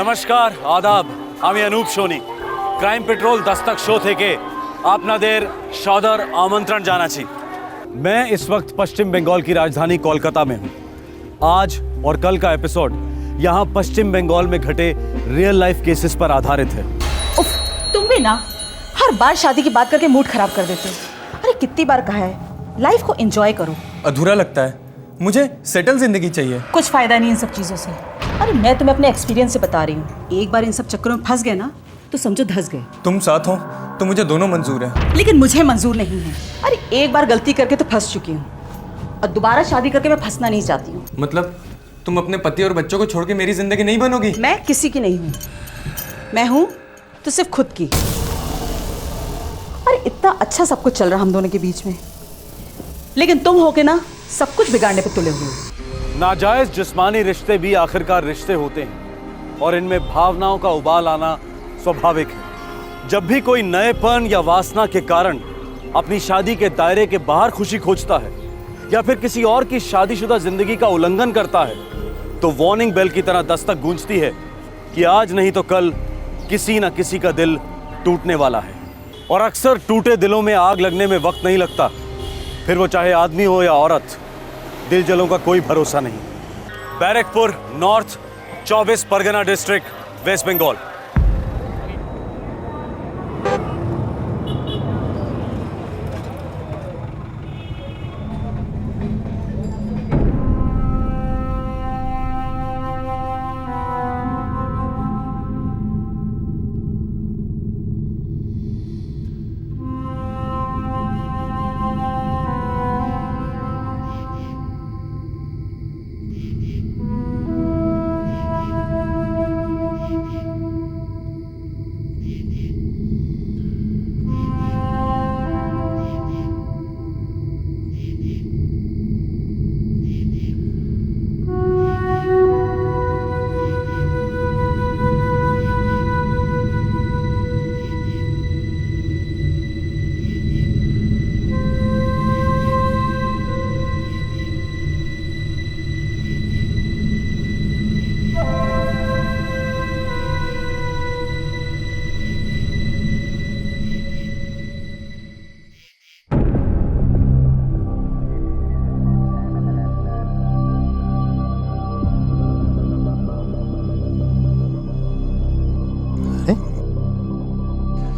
নমস্কার আদাব, আমি Anup Sony. Crime petrol Dastak show থেকে আপনাদের সদর আমন্ত্রণ জানাচ্ছি। मैं इस वक्त पश्चिम बंगाल की राजधानी कोलकाता में हूँ। आज और कल का एपिसोड यहाँ पश्चिम बंगाल में घटे रियल लाइफ केसेस पर आधारित है। उफ, तुम भी ना हर बार शादी की बात करके मूड खराब कर देते हो। अरे कितनी बार कहा है लाइफ को एंजॉय करो। अधूरा लगता है, मुझे सेटल जिंदगी चाहिए। कुछ फायदा नहीं इन सब चीज़ों से। अरे मैं तुम्हें अपने एक्सपीरियंस से बता रही हूँ, एक बार इन सब चक्करों में फंस गए ना तो समझो धंस गए। तुम साथ हो तो मुझे दोनों मंजूर है। लेकिन मुझे मंजूर नहीं है। अरे एक बार गलती करके तो फंस चुकी हूँ और दोबारा शादी करके मैं फंसना नहीं चाहती हूँ। मतलब तुम अपने पति और बच्चों को छोड़ के मेरी जिंदगी नहीं बनोगी? मैं किसी की नहीं हूँ, मैं हूँ तो सिर्फ खुद की। अरे इतना अच्छा सब कुछ चल रहा हम दोनों के बीच में, लेकिन तुम होके ना सब कुछ बिगाड़ने पे तुले हुए हो। नाजायज जिस्मानी रिश्ते भी आखिरकार रिश्ते होते हैं और इनमें भावनाओं का उबाल आना स्वाभाविक है। जब भी कोई नएपन या वासना के कारण अपनी शादी के दायरे के बाहर खुशी खोजता है या फिर किसी और की शादीशुदा जिंदगी का उल्लंघन करता है तो वार्निंग बेल की तरह दस्तक गूंजती है कि आज नहीं तो कल किसी न किसी का दिल टूटने वाला है। और अक्सर टूटे दिलों में आग लगने में वक्त नहीं लगता, फिर वो चाहे आदमी हो या औरत, दिल जलों का कोई भरोसा नहीं। Barrackpore, north 24 Pargana district, west Bengal.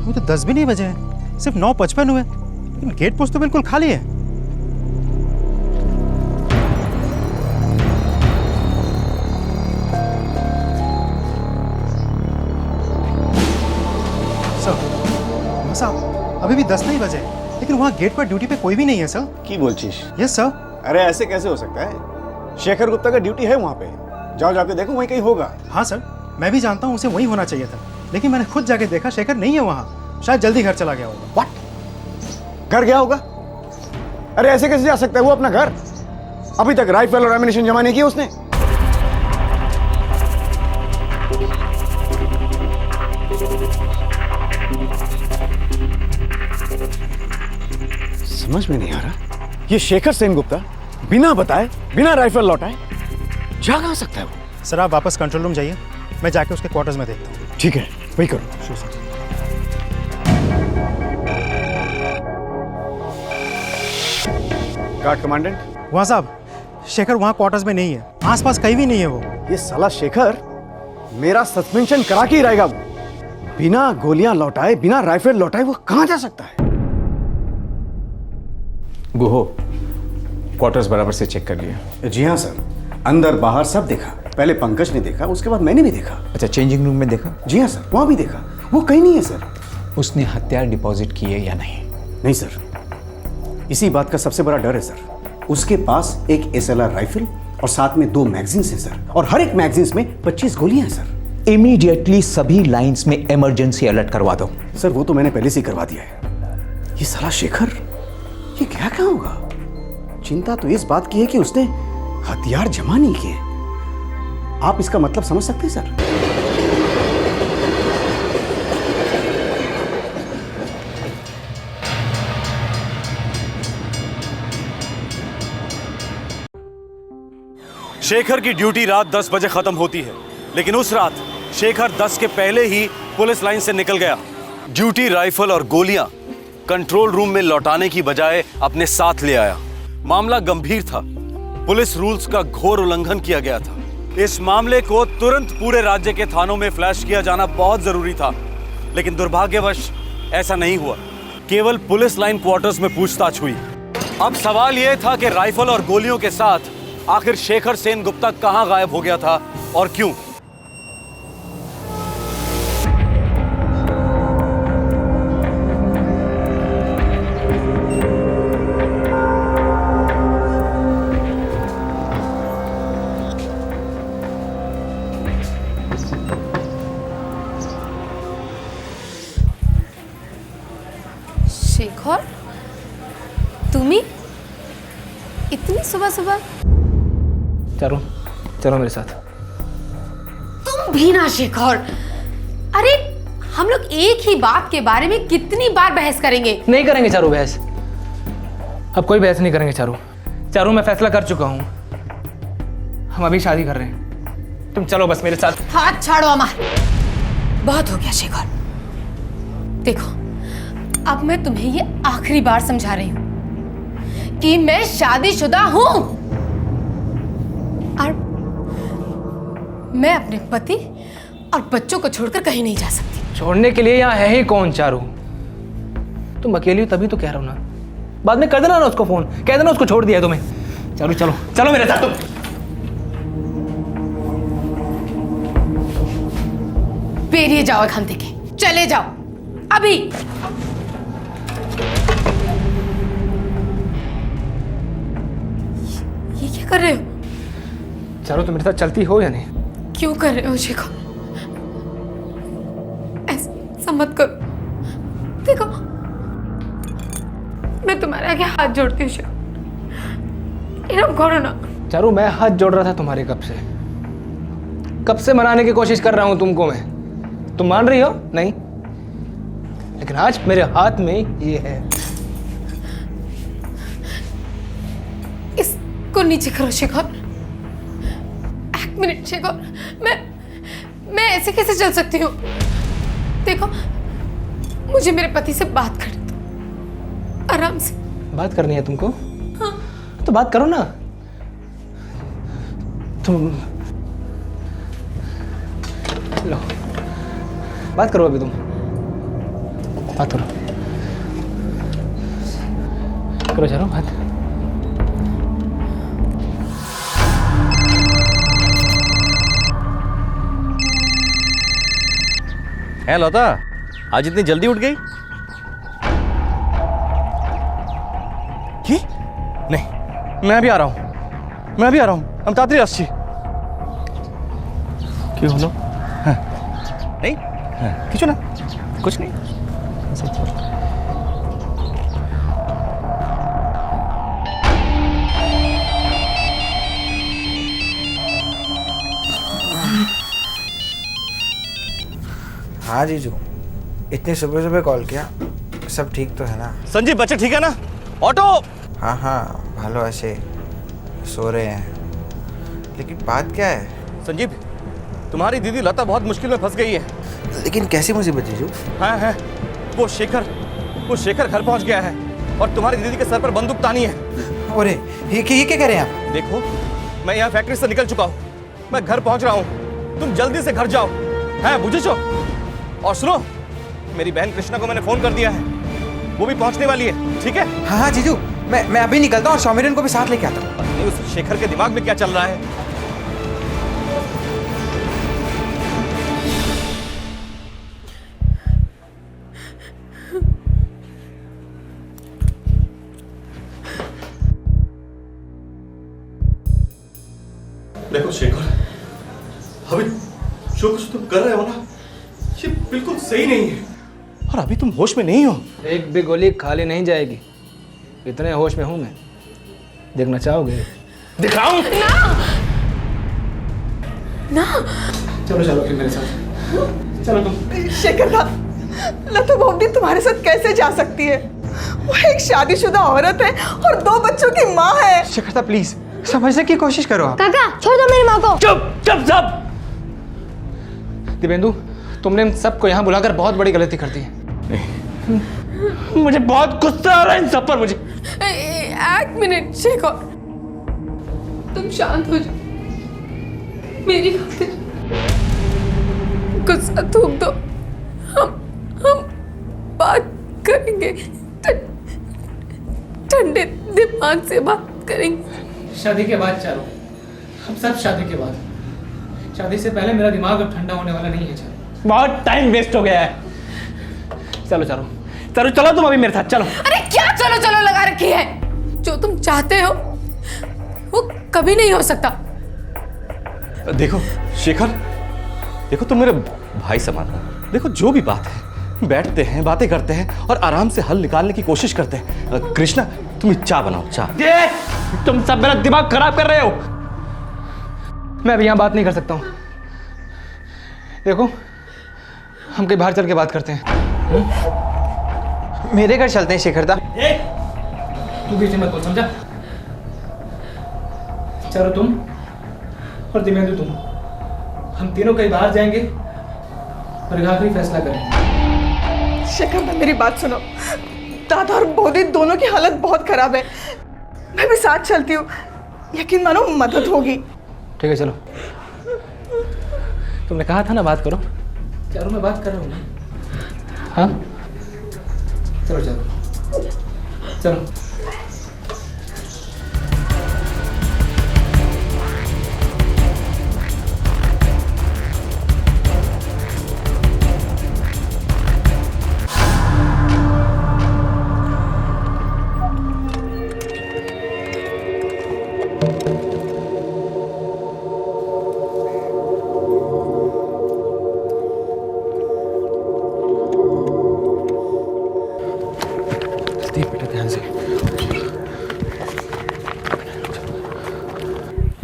वो तो 10 भी नहीं बजे हैं, सिर्फ 9:55 हुए, लेकिन गेट पोस्ट तो बिल्कुल खाली है। सर, साहब अभी भी 10 नहीं बजे, लेकिन वहाँ गेट पर ड्यूटी पे कोई भी नहीं है सर। की बोलचिश? Yes sir. अरे ऐसे कैसे हो सकता है? शेखर गुप्ता का ड्यूटी है वहाँ पे, जाओ जाके देखो वहीं कहीं होगा। हाँ सर, मैं भी जानता हूँ उसे वहीं होना चाहिए था, लेकिन मैंने खुद जाके देखा शेखर नहीं है वहाँ, शायद जल्दी घर चला गया होगा। व्हाट? घर गया होगा? अरे ऐसे कैसे जा सकता है वो अपना घर? अभी तक राइफल और एमिनेशन जमा नहीं किया उसने। समझ में नहीं आ रहा, ये शेखर सेनगुप्ता बिना बताए, बिना राइफल लौटाए जा कहां सकता है वो? सर आप वापस कंट्रोल रूम जाइए, मैं जाके उसके क्वार्टर्स में देखता हूँ। ठीक है, वही करो। Guard commandant. वहाँ साहब, शेखर वहाँ क्वार्टर्स में नहीं है, आसपास कहीं भी नहीं है वो। ये साला शेखर मेरा सस्पेंशन करा के ही रहेगा। वो बिना गोलियां लौटाए, बिना राइफल लौटाए वो कहां जा सकता है? गुहो, क्वार्टर्स बराबर से चेक कर लिया? जी हाँ सर, अंदर बाहर सब देखा। पहले पंकज ने देखा, उसके बाद मैंने भी देखा। अच्छा, चेंजिंग रूम में देखा? जी हाँ सर, वहां भी देखा, वो कहीं नहीं है सर। उसने हथियार डिपॉजिट किए या नहीं? नहीं सर, इसी बात का सबसे बड़ा डर है सर। उसके पास एक SLR राइफल और साथ में 2 मैगजीन्स हैं सर, और हर एक मैगजीन्स में 25 गोलियां हैं सर। इमीडिएटली सभी लाइंस में इमरजेंसी अलर्ट करवा दो। सर वो तो मैंने पहले से ही करवा दिया है। ये साला शेखर ये क्या कहाँ होगा? चिंता तो इस बात की है कि उसने हथियार जमा नहीं किए। आप इसका मतलब समझ सकते हैं सर? शेखर की ड्यूटी रात 10 बजे खत्म होती है, लेकिन उस रात शेखर 10 के पहले ही पुलिस लाइन से निकल गया। ड्यूटी राइफल और गोलियां कंट्रोल रूम में लौटाने की बजाय अपने साथ ले आया। मामला गंभीर था, पुलिस रूल्स का घोर उल्लंघन किया गया था। इस मामले को तुरंत पूरे राज्य के थानों में फ्लैश किया जाना बहुत जरूरी था, लेकिन दुर्भाग्यवश ऐसा नहीं हुआ। केवल पुलिस लाइन क्वार्टर्स में पूछताछ हुई। अब सवाल यह था कि राइफल और गोलियों के साथ आखिर शेखर सेन गुप्ता कहां गायब हो गया था और क्यों। शेखर, तुम्ही इतनी सुबह सुबह? चलो चलो मेरे साथ। तुम भी ना शेखर। अरे हम लोग एक ही बात के बारे में कितनी बार बहस करेंगे? नहीं करेंगे चारू बहस, अब कोई बहस नहीं करेंगे चारू। चारू मैं फैसला कर चुका हूँ, हम अभी शादी कर रहे हैं। तुम चलो बस मेरे साथ। हाथ छाड़ो अमर, बहुत हो गया शेखर। देखो अब मैं तुम्हें ये आखिरी बार समझा रही हूं कि मैं शादीशुदा हूं और मैं अपने पति और बच्चों को छोड़कर कहीं नहीं जा सकती। छोड़ने के लिए यहाँ है ही कौन चारू? तुम अकेली हो तभी तो कह रहा हूं ना। बाद में कर देना ना उसको फोन, कह देना उसको छोड़ दिया तुम्हें। चारू चलो चलो मेरे साथ। तुम बेरिए जाओ एखान থেকে, चले जाओ अभी। ये क्या कर रहे हो? चारू तुम मेरे साथ चलती हो या नहीं? क्यों कर रहे हो शेखर? ऐसा मत करो। देखो मैं तुम्हारे आगे हाथ जोड़ती हूँ शेखर, इरम करो ना। चारू मैं हाथ जोड़ रहा था तुम्हारे कब से मनाने की कोशिश कर रहा हूं तुमको मैं। तुम मान रही हो? नहीं, लेकिन आज मेरे हाथ में ये है। इसको नीचे करो शेखर। एक मिनट शेखर, मैं ऐसे कैसे चल सकती हूँ? देखो मुझे मेरे पति से बात करनी दो, आराम से। बात करनी है तुमको? हाँ। तो बात करो ना तुम। लो बात करो, अभी तुम बात करो। करो चलो बात। है लता, आज इतनी जल्दी उठ गई? কি? नहीं, मैं अभी आ रहा हूँ। हम तातरी আসছি। কি হলো? नहीं, কিছু না, कुछ नहीं। हाँ जीजू, इतनी सुबह सुबह कॉल किया, सब ठीक तो है ना? संजीव बच्चे ठीक है ना? ऑटो। हाँ हाँ भालो ऐसे सो रहे हैं, लेकिन बात क्या है? संजीव, तुम्हारी दीदी लता बहुत मुश्किल में फंस गई है। लेकिन कैसी मुसीबत जीजू? हाँ है, वो शेखर घर पहुंच गया है और तुम्हारी दीदी के सर पर बंदूक तानी है। अरे ये क्या कह रहे हैं आप? देखो मैं यहाँ फैक्ट्री से निकल चुका हूँ, मैं घर पहुंच रहा हूँ, तुम जल्दी से घर जाओ। है बुझे? और सुनो, मेरी बहन कृष्णा को मैंने फोन कर दिया है, वो भी पहुंचने वाली है, ठीक है? हाँ हाँ जीजू, मैं अभी निकलता हूँ और सौमिरन को भी साथ लेके आता हूँ। पता नहीं उस शेखर के दिमाग में क्या चल रहा है। देखो शेखर, अभी जो कुछ तुम कर रहे हो ना, ये बिल्कुल सही नहीं है और अभी तुम होश में नहीं हो। एक भी गोली खाली नहीं जाएगी, इतने होश में हूं मैं। देखना चाहोगे? दिखाऊं? ना चलो चलो फिर मेरे साथ। चलो तुम। शेखर दा, लता बॉबी तुम्हारे साथ कैसे जा सकती है? वो एक शादीशुदा औरत है और 2 बच्चों की माँ है। शिखरता प्लीज समझने की कोशिश करो आप। काका छोड़ दो मेरी माँ को। चुप चुप सब। दिव्येंदु, तुमने इन सबको यहाँ बुलाकर बहुत बड़ी गलती कर दी है। मुझे बहुत गुस्सा आ रहा है इन सब पर मुझे। एक मिनट शेखर, तुम शांत हो जाओ, मेरी खातिर गुस्सा थूक दो। हम बात करेंगे, ठंडे दिमाग से बात करेंगे। शादी के बाद चारों, हम सब शादी के बाद। शादी से पहले मेरा दिमाग अब ठंडा होने वाला नहीं है चारों। बहुत टाइम वेस्ट हो गया है। चलो चारों, चलो चलो तुम अभी मेरे साथ चलो। अरे क्या चलो चलो लगा रखी है? जो तुम चाहते हो वो कभी नहीं हो सकता। देखो शेखर, देखो तुम मेरे भाई समान हो। देखो जो भी बात है बैठते हैं, बातें करते हैं और आराम से हल निकालने की कोशिश करते हैं। कृष्णा तुम चाय बनाओ, चाय। तुम सब मेरा दिमाग खराब कर रहे हो। मैं अभी यहाँ बात नहीं कर सकता हूँ। देखो, हम कहीं बाहर चल के बात करते हैं। मेरे घर चलते हैं शेखरदा। तू बीच में मत बोल, समझा? चलो तुम और दिव्येंदु तुम, हम तीनों कहीं बाहर जाएंगे और एक आखिरी फैसला करेंगे। शेखर, मेरी बात सुनो। दादा और बोधी दोनों की हालत बहुत खराब है। मैं भी साथ चलती हूँ, यकीन मानो मदद होगी। ठीक है चलो। तुमने कहा था ना बात करो। चारों मैं बात कर रहा हूँ ना। हाँ चलो चलो चलो।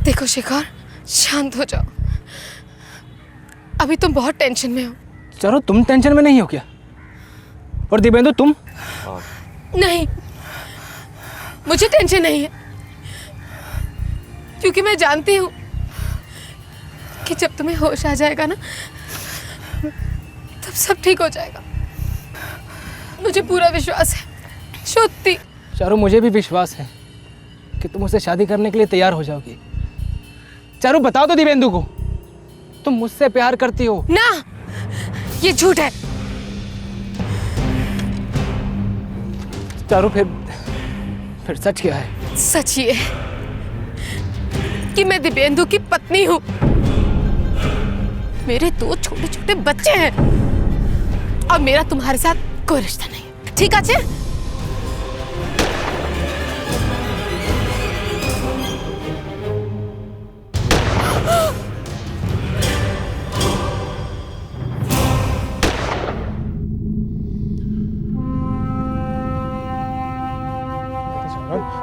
देखो शेखर, शांत हो जाओ। अभी तुम बहुत टेंशन में हो। चलो तुम टेंशन में नहीं हो क्या? और दिव्येंदु तुम? नहीं, मुझे टेंशन नहीं है, क्योंकि मैं जानती हूँ कि जब तुम्हें होश आ जाएगा ना, तब सब ठीक हो जाएगा। मुझे पूरा विश्वास है। सच्ची। चारू, मुझे भी विश्वास है कि तुम उससे शादी करने के लिए तैयार हो जाओगी। चारू बताओ तो दिव्येंदु को, तुम मुझसे प्यार करती हो ना? ये झूठ है। चारू फिर सच क्या है? सच ये है कि मैं दिव्येंदु की पत्नी हूँ। मेरे 2 छोटे छोटे बच्चे हैं और मेरा तुम्हारे साथ कोई रिश्ता नहीं। ठीक है?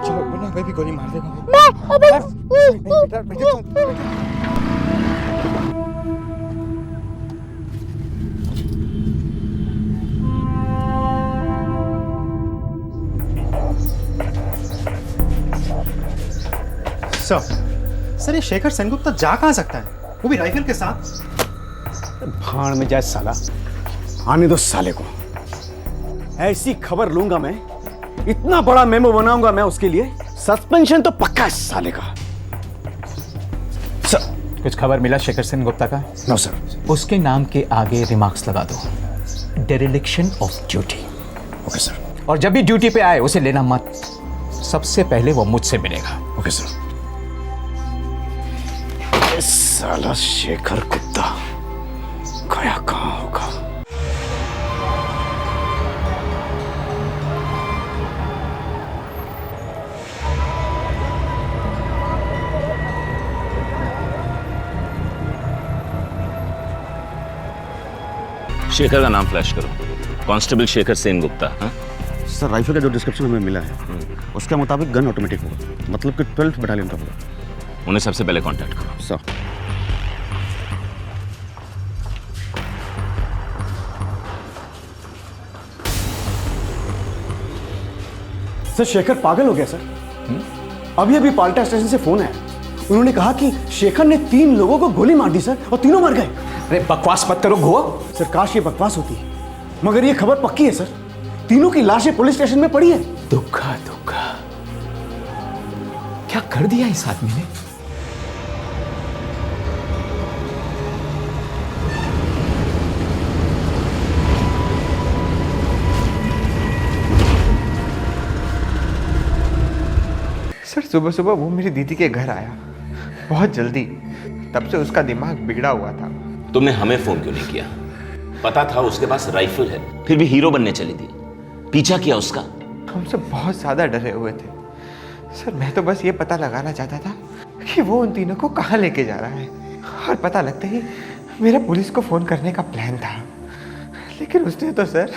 चलो वरना मैं भी गोली मार देगा। सर ये शेखर सेनगुप्ता जा कहाँ सकता है, वो भी राइफल के साथ? भाड़ में जाए साला, आने दो साले को। ऐसी खबर लूंगा मैं, इतना बड़ा मेमो बनाऊंगा मैं उसके लिए, सस्पेंशन तो पक्का है साले का। सर कुछ खबर मिला शेखर सेनगुप्ता का? No sir. उसके नाम के आगे रिमार्क्स लगा दो, dereliction of duty. Okay sir. और जब भी ड्यूटी पे आए उसे लेना मत, सबसे पहले वो मुझसे मिलेगा। Okay sir. साला शेखर कुत्ता गया कहाँ होगा? शेखर का नाम फ्लैश करो। कांस्टेबल शेखर सेनगुप्ता। हाँ सर, राइफल का जो डिस्क्रिप्शन हमें मिला है उसके मुताबिक गन ऑटोमेटिक होगा, मतलब कि 12th बटालियन का होगा। उन्हें सबसे पहले कांटेक्ट करो। सर शेखर पागल हो गया सर। अभी पाल्टा स्टेशन से फोन आया, उन्होंने कहा कि शेखर ने 3 लोगों को गोली मार दी सर, और तीनों मर गए। अरे बकवास मत करो घुओ। सर काश ये बकवास होती, मगर ये खबर पक्की है सर। तीनों की लाशें पुलिस स्टेशन में पड़ी है। दुखा दुखा, क्या कर दिया इस आदमी ने? सर सुबह सुबह वो मेरी दीदी के घर आया, बहुत जल्दी। तब से उसका दिमाग बिगड़ा हुआ था। तुमने हमें फोन क्यों नहीं किया? पता था उसके पास राइफल है, फिर भी हीरो बनने चली थी। पीछा किया उसका? हम सब बहुत ज़्यादा डरे हुए थे सर। मैं तो बस ये पता लगाना चाहता था कि वो उन तीनों को कहाँ लेके जा रहा है, और पता लगते ही मेरा पुलिस को फ़ोन करने का प्लान था। लेकिन उसने तो sir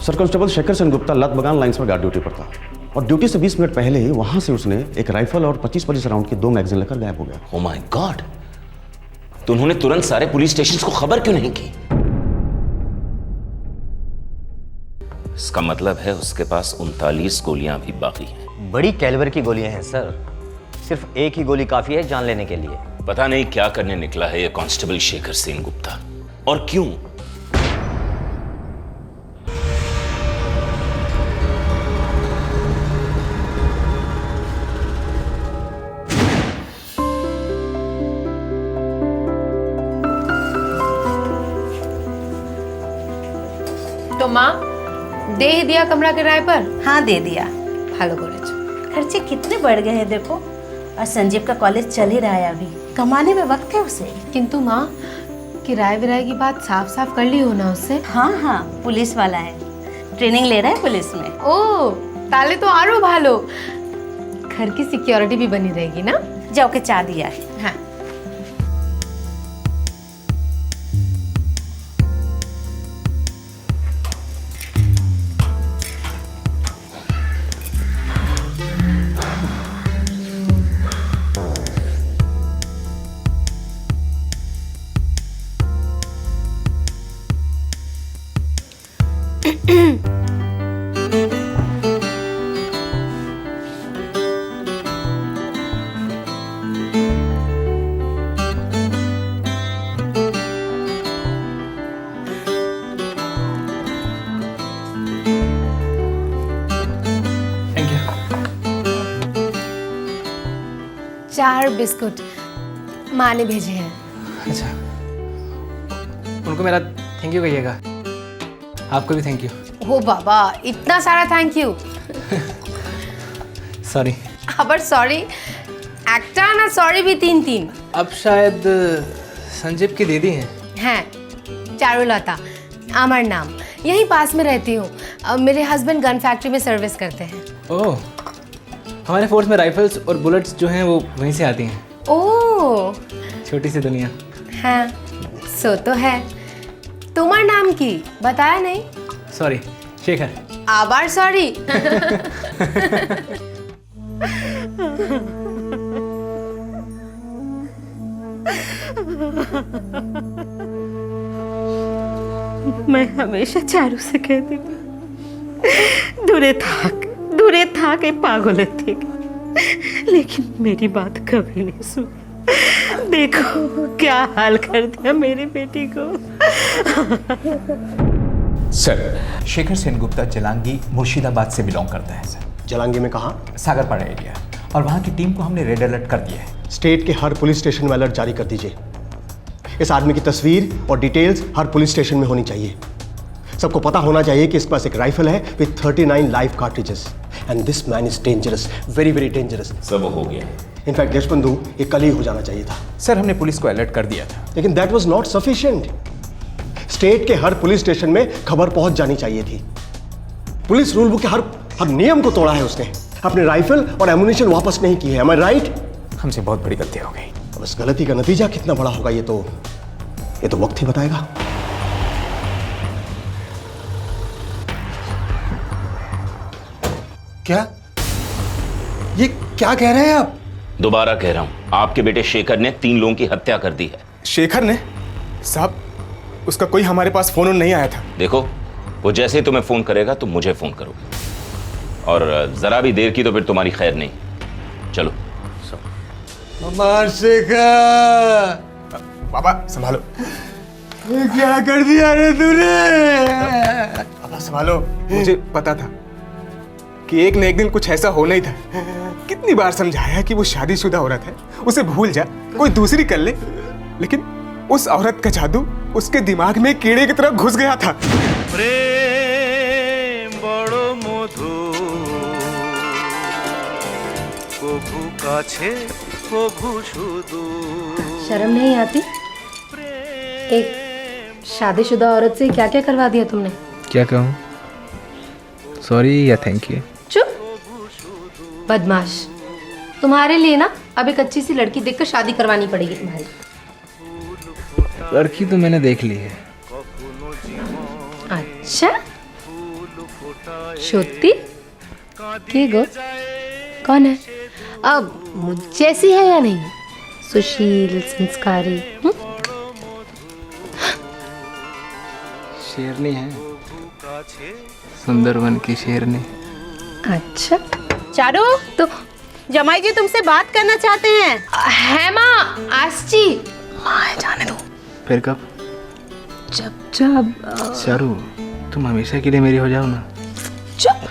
sir constable Shekhar Sen Gupta लत बगान लाइन्स में गार्ड ड्यूटी पर था, और ड्यूटी से 20 मिनट पहले ही वहां से उसने एक राइफल और 25 राउंड की 2 मैगजीन लेकर गायब हो गया। Oh my God! तो उन्होंने तुरंत सारे पुलिस स्टेशंस को खबर क्यों नहीं की? इसका मतलब है उसके पास 39 गोलियां भी बाकी हैं। बड़ी कैलिबर की गोलियां हैं सर, सिर्फ एक ही गोली काफी है जान लेने के लिए। पता नहीं क्या करने निकला है ये कांस्टेबल शेखर सेन गुप्ता, और क्यों? तो माँ दे ही दिया कमरा किराए पर? हाँ दे दिया। ভালো করেছো। खर्चे कितने बढ़ गए हैं देखो, और संजीव का कॉलेज चल ही रहा है, अभी कमाने में वक्त है उसे। किंतु माँ किराए विराए की बात साफ साफ कर ली हो ना उससे? हाँ हाँ पुलिस वाला है, ट्रेनिंग ले रहा है पुलिस में। ओ ताले तो आरो भालो, घर की सिक्योरिटी भी बनी रहेगी ना। जाओ के चाह दिया है। हाँ थैंक यू। 4 बिस्कुट माँ ने भेजे हैं। अच्छा, उनको मेरा थैंक यू कहिएगा। आपको भी थैंक यू। ओ बाबा इतना सारा थैंक यू। सॉरी। আবার সরি একটা না সরি भी 3-3। अब शायद संजीव की दीदी हैं। हैं चारुलता আমার नाम, यहीं पास में रहती हूँ। मेरे हस्बैंड गन फैक्ट्री में सर्विस करते हैं। ओह, हमारे फोर्स में राइफल्स और बुलेट्स जो हैं वो वहीं से आती हैं। ओह छोटी सी दुनिया। हाँ सो तो है। तुम्हार नाम की बताया नहीं? सॉरी शेखर। আবার সরি। मैं हमेशा चारू से कहती थी दूरे थाक ए पागल थे, लेकिन मेरी बात कभी नहीं सुनी। देखो क्या हाल कर दिया मेरी बेटी को। सर शेखर सेन गुप्ता जलांगी मुर्शिदाबाद से बिलोंग करता है सर। जलांगी में कहाँ? सागरपाड़ा एरिया, और वहाँ की टीम को हमने रेड अलर्ट कर दिया है। स्टेट के हर पुलिस स्टेशन में अलर्ट जारी कर दीजिए। इस आदमी की तस्वीर और डिटेल्स हर पुलिस स्टेशन में होनी चाहिए। सबको पता होना चाहिए कि इसके पास एक राइफल है with 39 live cartridges, and this man is dangerous, very very dangerous. सब हो गया। इनफैक्ट देशबंधु ये कल ही हो जाना चाहिए था। सर हमने पुलिस को अलर्ट कर दिया था। लेकिन that was not sufficient. State के हर पुलिस स्टेशन में खबर पहुंच जानी चाहिए थी। पुलिस रूल बुक के हर नियम को तोड़ा है उसने। अपने राइफल और एमुनिशन वापस नहीं की है। एम आई राइट? हमसे बहुत बड़ी गलती हो गई। अब इस गलती का नतीजा कितना बड़ा होगा ये तो वक्त ही बताएगा। क्या ये क्या कह रहे हैं आप? दोबारा कह रहा हूं, आपके बेटे शेखर ने 3 लोगों की हत्या कर दी है। शेखर ने? साहब उसका कोई हमारे पास फोन नहीं आया था। देखो वो जैसे ही तुम्हें फोन करेगा तुम मुझे फोन करोगे, और जरा भी देर की तो फिर तुम्हारी खैर नहीं। चलो। शेखर, बाबा संभालो। ये क्या कर दिया रे तूने? बाबा संभालो, मुझे पता था कि एक न एक दिन कुछ ऐसा होना ही था। कितनी बार समझाया कि वो शादीशुदा औरत है, उसे भूल जा, कोई दूसरी कर ले, लेकिन उस औरत का जादू उसके दिमाग में कीड़े की तरह घुस गया था। प्रेम बड़ो मधु कभू काछे कभू सुदूर। शर्म नहीं आती? एक शादीशुदा औरत से क्या क्या करवा दिया तुमने? क्या कहूँ, सॉरी या थैंक यू? चुप, बदमाश। तुम्हारे लिए ना अब एक अच्छी सी लड़की देखकर शादी करवानी पड़ेगी तुम्हारी। लड़की तो मैंने देख ली है। अच्छा, श्रुति की गो कौन है? अब मुझ जैसी है या नहीं? सुशील, संस्कारी। शेरनी है, सुंदरवन की शेरनी। अच्छा चारू, तो जमाई जी तुमसे बात करना चाहते हैं। है माँ, आज जी। माँ जाने दो। फिर कब? जब जब चारू, तुम हमेशा के लिए मेरी हो जाओ ना। चुप,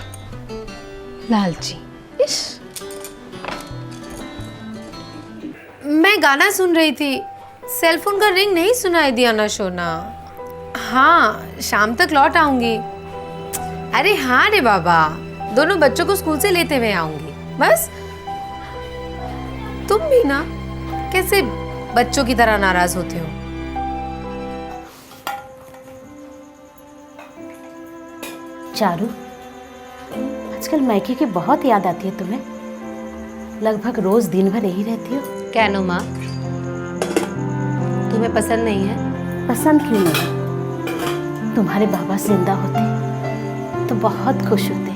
लालची। इस मैं गाना सुन रही थी, सेलफोन का रिंग नहीं सुनाई दिया ना सोना। हाँ, शाम तक लौट आऊंगी। अरे हाँ रे बाबा, दोनों बच्चों को स्कूल से लेते हुए आऊंगी बस। तुम भी ना कैसे बच्चों की तरह नाराज होते हो। चारू, आजकल मायके की बहुत याद आती है तुम्हें। लगभग रोज दिन भर यही रहती हो। क्या नो माँ, तुम्हें पसंद नहीं है? पसंद क्यों नहीं? तुम्हारे बाबा जिंदा होते तो बहुत खुश होते।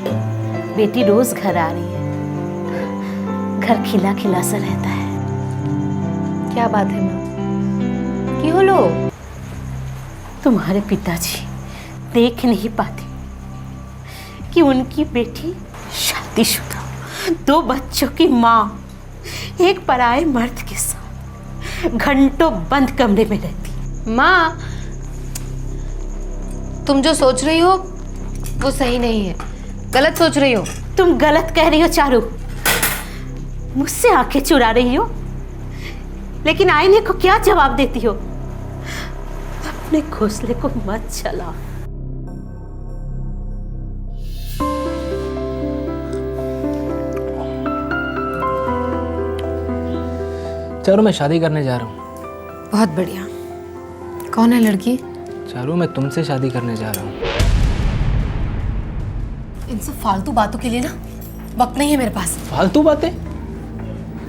बेटी रोज घर आ रही है, घर खिला खिला सा रहता है। क्या बात है माँ, क्यों लो? तुम्हारे पिताजी देख नहीं पाते कि उनकी बेटी शादीशुदा, 2 बच्चों की माँ, एक पराये मर्द के साथ घंटों बंद कमरे में रहती। माँ, तुम जो सोच रही हो वो सही नहीं है, गलत सोच रही हो। तुम गलत कह रही हो चारू, मुझसे आंखें चुरा रही हो, लेकिन आईने को क्या जवाब देती हो? अपने घोंसले को मत चलाओ। चारू, मैं शादी करने जा रहा हूँ। बहुत बढ़िया। कौन है लड़की? चारू, मैं तुमसे शादी करने जा रहा हूँ। इन सब फालतू बातों के लिए ना वक्त नहीं है मेरे पास। फालतू बातें?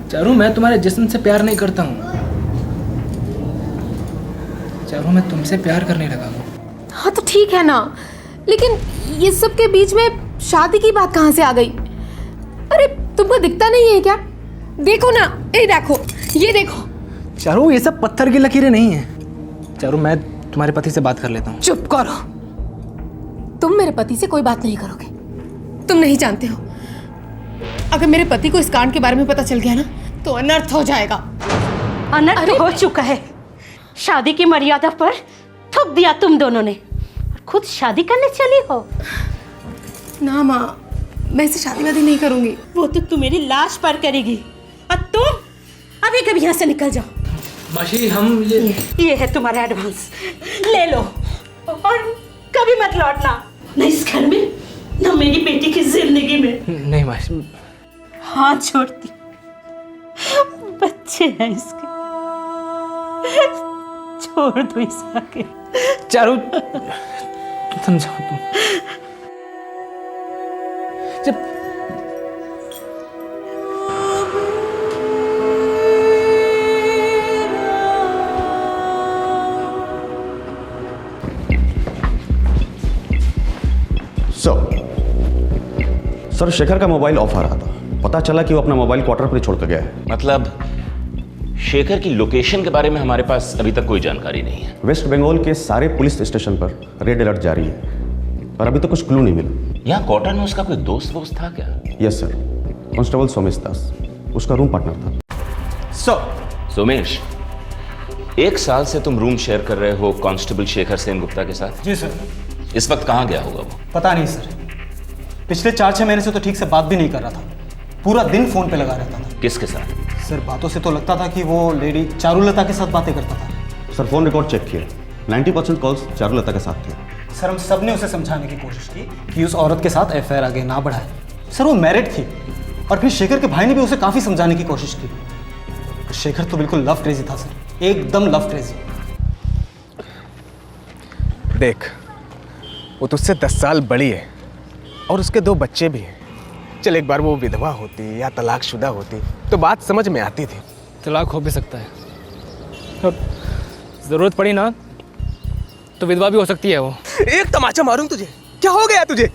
चारू, मैं तुम्हारे जिस्म से प्यार नहीं करता हूँ। चारू, मैं तुमसे प्यार करने लगा हूँ। हाँ तो ठीक है ना, लेकिन ये सब के बीच में शादी की बात कहाँ से आ गई? अरे तुमको दिखता नहीं है क्या? देखो ना, ये देखो, ये देखो। चारू, ये सब पत्थर की लकीरें नहीं हैं। चारू, मैं तुम्हारे पति से बात कर लेता हूँ। चुप करो, तुम मेरे पति से कोई बात नहीं करोगे। तुम नहीं जानते हो, अगर मेरे पति को इस कांड के बारे में पता चल गया ना तो अनर्थ हो जाएगा। अनर्थ हो चुका है। शादी की मर्यादा पर थूक दिया तुम दोनों ने, और खुद शादी करने चली हो। ना माँ, मैं इसे शादी वादी नहीं करूंगी। वो तो तू मेरी लाश पर करेगी, और तुम अभी कभी यहाँ से निकल जाओ। मासी, हम ये है तुम्हारा एडवांस, ले लो और कभी मत लौटना, न इस घर में न मेरी बेटी की जिंदगी में। नहीं मासी। हाथ छोड़ती, बच्चे हैं इसके, छोड़ दो इसे आके। चारू, समझाओ तुम। जब सर, शेखर का मोबाइल ऑफ आ रहा था। पता चला कि वो अपना मोबाइल क्वार्टर पर छोड़ कर गया है। मतलब शेखर की लोकेशन के बारे में हमारे पास अभी तक कोई जानकारी नहीं है। वेस्ट बंगाल के सारे पुलिस स्टेशन पर रेड अलर्ट जारी है। पर अभी तो कुछ क्लू नहीं मिला। यहाँ क्वार्टर में उसका कोई दोस्त वोस्त था क्या? यस सर, कांस्टेबल सोमेश दास, उसका रूम पार्टनर था। सोमेश, 1 साल से तुम रूम शेयर कर रहे हो कांस्टेबल शेखर सेन गुप्ता के साथ? जी सर। इस वक्त कहाँ गया होगा वो? पता नहीं सर, पिछले 4-6 महीने से तो ठीक से बात भी नहीं कर रहा था, पूरा दिन फोन पे लगा रहता था। किसके साथ? सर बातों से तो लगता था कि वो लेडी चारुलता के साथ बातें करता था। सर फोन रिकॉर्ड चेक किया, 90% कॉल्स चारुलता के साथ थे। सर हम सब ने उसे समझाने की कोशिश की कि उस औरत के साथ एफआईआर आगे ना बढ़ाए। सर वो मैरिड थी, और फिर शेखर के भाई ने भी उसे काफ़ी समझाने की कोशिश की। शेखर तो बिल्कुल लव क्रेजी था सर, एकदम लव क्रेजी। देख, वो तुझसे 10 साल बड़ी है और उसके 2 बच्चे भी हैं। चल एक बार वो विधवा होती या तलाकशुदा होती तो बात समझ में आती थी। तलाक हो भी सकता है, अब ज़रूरत पड़ी ना तो विधवा भी हो सकती है वो। एक तमाचा मारूं तुझे, क्या हो गया तुझे?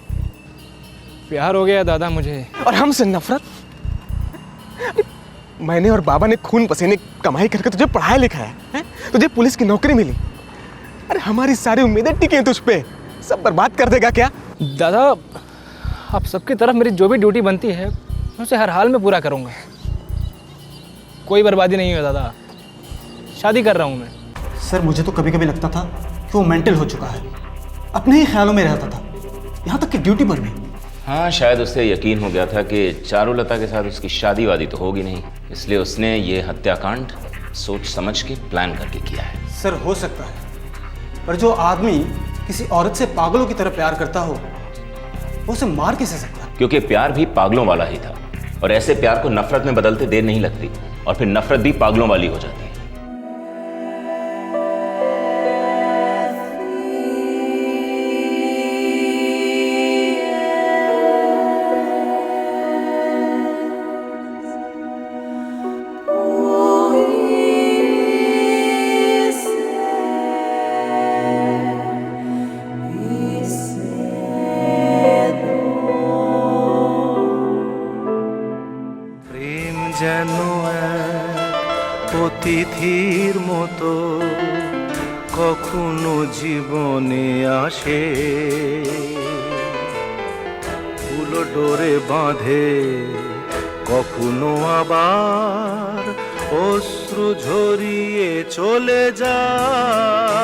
प्यार हो गया दादा मुझे। और हमसे नफरत? मैंने और बाबा ने खून पसीने कमाई करके तुझे पढ़ाया लिखाया है, तुझे पुलिस की नौकरी मिली। अरे हमारी सारी उम्मीदें टिकी हैं तुझ पे, सब बर्बाद कर देगा क्या? दादा आप सबकी तरफ मेरी जो भी ड्यूटी बनती है मैं उसे हर हाल में पूरा करूँगा। कोई बर्बादी नहीं है दादा, शादी कर रहा हूँ मैं। सर मुझे तो कभी कभी लगता था कि वो मेंटल हो चुका है, अपने ही ख्यालों में रहता था, यहाँ तक कि ड्यूटी पर भी। हाँ, शायद उसे यकीन हो गया था कि चारुलता के साथ उसकी शादी वादी तो होगी नहीं, इसलिए उसने ये हत्याकांड सोच समझ के प्लान करके किया है। सर हो सकता है, पर जो आदमी किसी औरत से पागलों की तरह प्यार करता हो वो उसे मार कैसे सकता है? क्योंकि प्यार भी पागलों वाला ही था, और ऐसे प्यार को नफरत में बदलते देर नहीं लगती, और फिर नफरत भी पागलों वाली हो जाती है। যেন এক অতিথির মতো কখনো জীবনে আসে, ফুলো ডোরে বাঁধে, কখনো আবার অশ্রু ঝরিয়ে চলে যায়।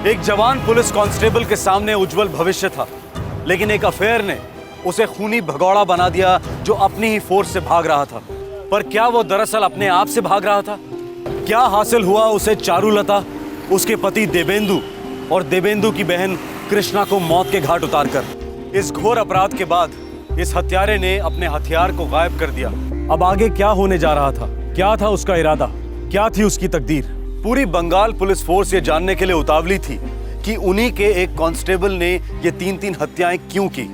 एक जवान पुलिस कांस्टेबल के सामने उज्जवल भविष्य था, लेकिन एक अफेयर ने उसे खूनी भगौड़ा बना दिया जो अपनी ही फोर्स से भाग रहा था। पर क्या वो दरअसल अपने आप से भाग रहा था? क्या हासिल हुआ उसे चारुलता, उसके पति देवेंदु और देवेंदु की बहन कृष्णा को मौत के घाट उतारकर? इस घोर अपराध के बाद इस हत्यारे ने अपने हथियार को गायब कर दिया। अब आगे क्या होने जा रहा था? क्या था उसका इरादा? क्या थी उसकी तकदीर? पूरी बंगाल पुलिस फोर्स ये जानने के लिए उतावली थी कि उन्हीं के एक कांस्टेबल ने ये 3-3 हत्याएं क्यों की।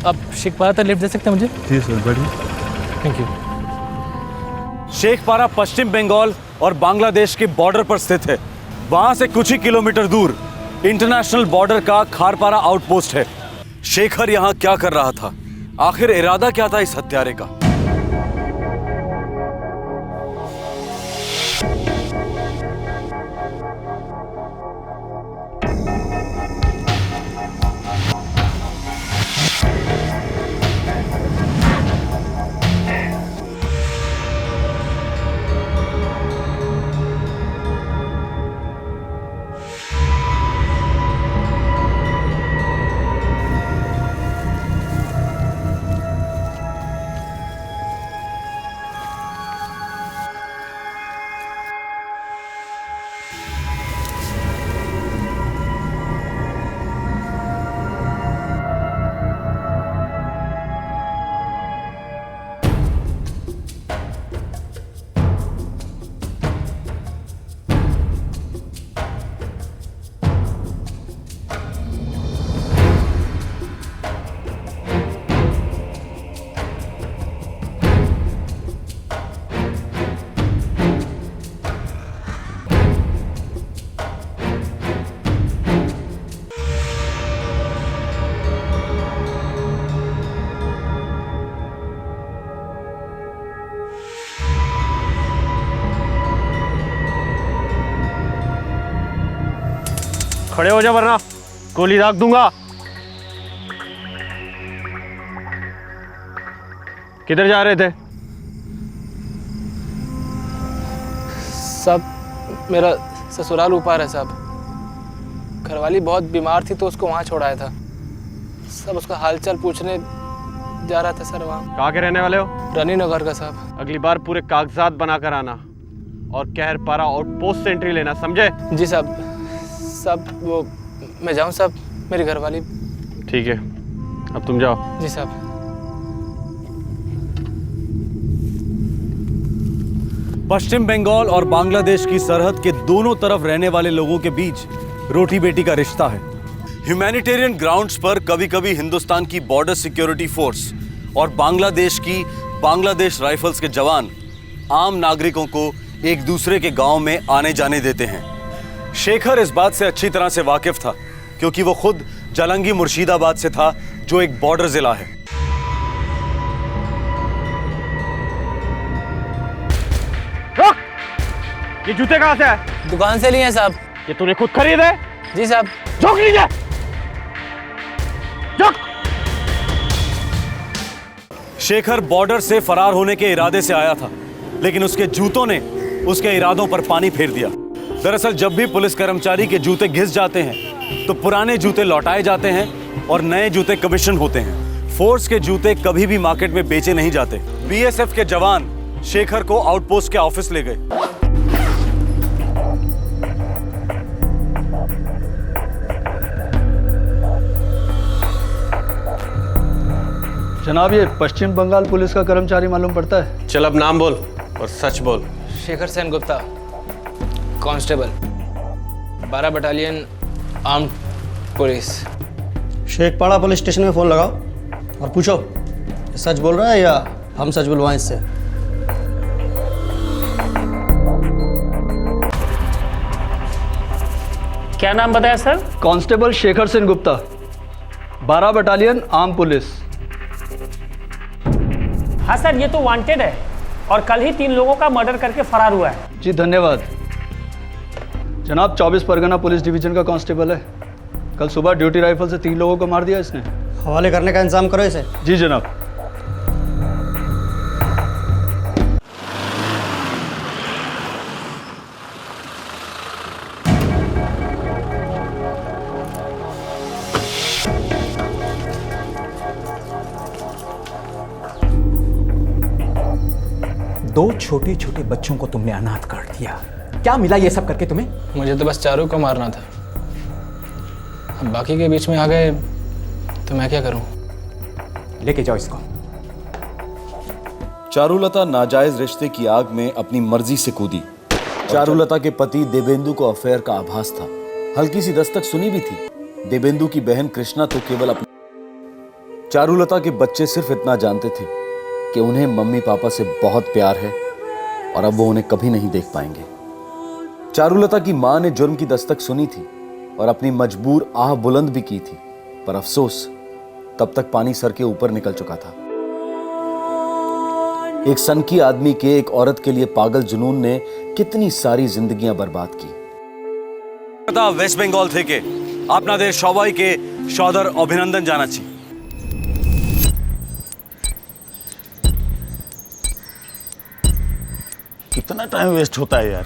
आप शेखपारा तक लिफ्ट दे सकते हैं मुझे? जी सर, बढ़िया, थैंक यू। शेखपारा पश्चिम बंगाल और बांग्लादेश के बॉर्डर पर स्थित है। वहां से कुछ ही किलोमीटर दूर इंटरनेशनल बॉर्डर का खारपारा आउटपोस्ट है। शेखर यहां क्या कर रहा था? आखिर इरादा क्या था इस हत्यारे का? खड़े हो जा वरना गोली दाग दूंगा। किधर जा रहे थे? सब मेरा ससुराल ऊपर है साहब। घरवाली बहुत बीमार थी तो उसको वहाँ छोड़ाया था। सब उसका हालचाल पूछने जा रहा था सर वहाँ। कहाँ के रहने वाले हो? रानी नगर का साहब। अगली बार पूरे कागजात बनाकर आना और कहरपारा आउटपोस्ट से एंट्री लेना, समझे? जी साहब। सब वो मैं जाऊँ साहब, मेरी घरवाली। ठीक है, अब तुम जाओ। जी साहब। पश्चिम बंगाल और बांग्लादेश की सरहद के दोनों तरफ रहने वाले लोगों के बीच रोटी बेटी का रिश्ता है। ह्यूमैनिटेरियन ग्राउंड्स पर कभी कभी हिंदुस्तान की बॉर्डर सिक्योरिटी फोर्स और बांग्लादेश की बांग्लादेश राइफल्स के जवान आम नागरिकों को एक दूसरे के गांव में आने जाने देते हैं। शेखर इस बात से अच्छी तरह से वाकिफ था क्योंकि वो खुद जालंगी मुर्शिदाबाद से था, जो एक बॉर्डर जिला है। ये जूते कहाँ से है? दुकान से लिए हैं साहब। ये तूने खुद खरीदे? जी साहब। झोंक लीजिए। शेखर बॉर्डर से फरार होने के इरादे से आया था, लेकिन उसके जूतों ने उसके इरादों पर पानी फेर दिया। दरअसल जब भी पुलिस कर्मचारी के जूते घिस जाते हैं तो पुराने जूते लौटाए जाते हैं और नए जूते कमीशन होते हैं। फोर्स के जूते कभी भी मार्केट में बेचे नहीं जाते। बीएसएफ के जवान शेखर को आउटपोस्ट के ऑफिस ले गए। जनाब, ये पश्चिम बंगाल पुलिस का कर्मचारी मालूम पड़ता है? चल अब नाम बोल और सच बोल। Shekhar Sen Gupta, constable, 12 battalion armed police. Shekhpara police station में फ़ोन लगाओ और पूछो सच बोल रहा है या हम सच बुलवाएं इससे। क्या नाम बताया sir? Constable Shekhar Sen Gupta, 12 battalion arm police. हाँ सर, ये तो वांटेड है और कल ही 3 लोगों का मर्डर करके फरार हुआ है। जी धन्यवाद जनाब। 24 परगना पुलिस डिवीजन का कांस्टेबल है। कल सुबह ड्यूटी राइफल से 3 लोगों को मार दिया इसने। हवाले करने का इंतजाम करो इसे। जी जनाब। दो छोटे छोटे बच्चों को तुमने अनाथ कर दिया। क्या मिला ये सब करके तुम्हें? मुझे तो बस चारू को मारना था। अब बाकी के बीच में आ गए तो मैं क्या करूं? लेके जाओ इसको। चारुलता नाजायज रिश्ते की आग में अपनी मर्जी से कूदी। चारुलता के पति देवेंदु को अफेयर का आभास था। हल्की सी दस्तक सुनी भी थी। देवेंदु की बहन कृष्णा तो केवल अपनी। चारुलता के बच्चे सिर्फ इतना जानते थे कि उन्हें मम्मी पापा से बहुत प्यार है और अब वो उन्हें कभी नहीं देख पाएंगे। चारुलता की मां ने जुर्म की दस्तक सुनी थी और अपनी मजबूर आह बुलंद भी की थी, पर अफसोस तब तक पानी सर के ऊपर निकल चुका था। एक सनकी आदमी के एक औरत के लिए पागल जुनून ने कितनी सारी जिंदगियां बर्बाद की। वेस्ट बंगाल থেকে আপনাদের সবাইকে সদর অভিনন্দন জানাচ্ছি। कितना टाइम वेस्ट होता है यार।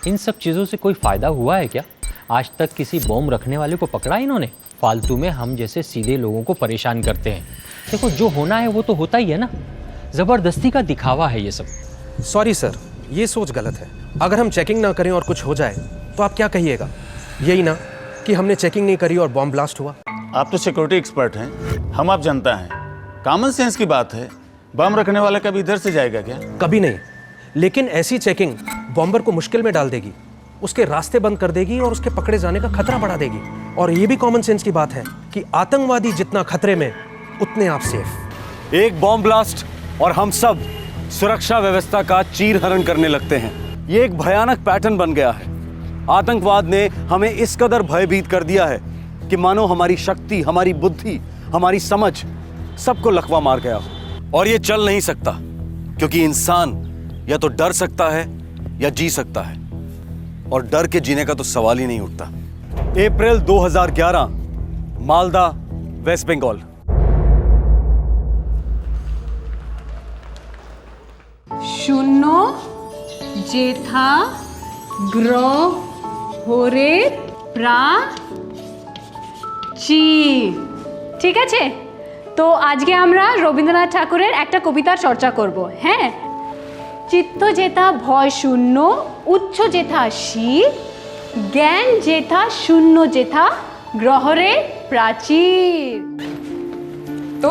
इन सब चीज़ों से कोई फ़ायदा हुआ है क्या? आज तक किसी बॉम्ब रखने वाले को पकड़ा इन्होंने? फालतू में हम जैसे सीधे लोगों को परेशान करते हैं। देखो, जो होना है वो तो होता ही है ना। ज़बरदस्ती का दिखावा है ये सब। सॉरी सर, ये सोच गलत है। अगर हम चेकिंग ना करें और कुछ हो जाए तो आप क्या कहिएगा? यही ना कि हमने चेकिंग नहीं करी और बॉम्ब ब्लास्ट हुआ। आप तो सिक्योरिटी एक्सपर्ट हैं, हम आप जनता हैं। कॉमन सेंस की बात है। बम रखने वाला कभी इधर से जाएगा क्या? कभी नहीं, लेकिन ऐसी चेकिंग बॉम्बर को मुश्किल में डाल देगी, उसके रास्ते बंद कर देगी और उसके पकड़े जाने का खतरा बढ़ा देगी। और ये भी कॉमन सेंस की बात है कि आतंकवादी जितना खतरे में उतने आप सेफ। एक बॉम्ब ब्लास्ट और हम सब सुरक्षा व्यवस्था का चीरहरण करने लगते हैं। ये एक भयानक पैटर्न बन गया है। आतंकवाद ने हमें इस कदर भयभीत कर दिया है कि मानो हमारी शक्ति, हमारी बुद्धि, हमारी समझ सबको लकवा मार गया हो। और ये चल नहीं सकता, क्योंकि इंसान या तो डर सकता है या जी सकता है, और डर के जीने का तो सवाल ही नहीं उठता। अप्रैल 2011, मालदा, वेस्ट बंगाल। শূন্য জেঠা গ্রহরে প্রাচী। ঠিক আছে, তো আজকে আমরা রবীন্দ্রনাথ ঠাকুরের একটা কবিতার চর্চা করব। হ্যাঁ, চিত্ত যেথা ভয় শূন্য, উচ্চ যেথা শীল, জ্ঞান যেথা শূন্য যেথা গ্রহরে प्राचीर। तो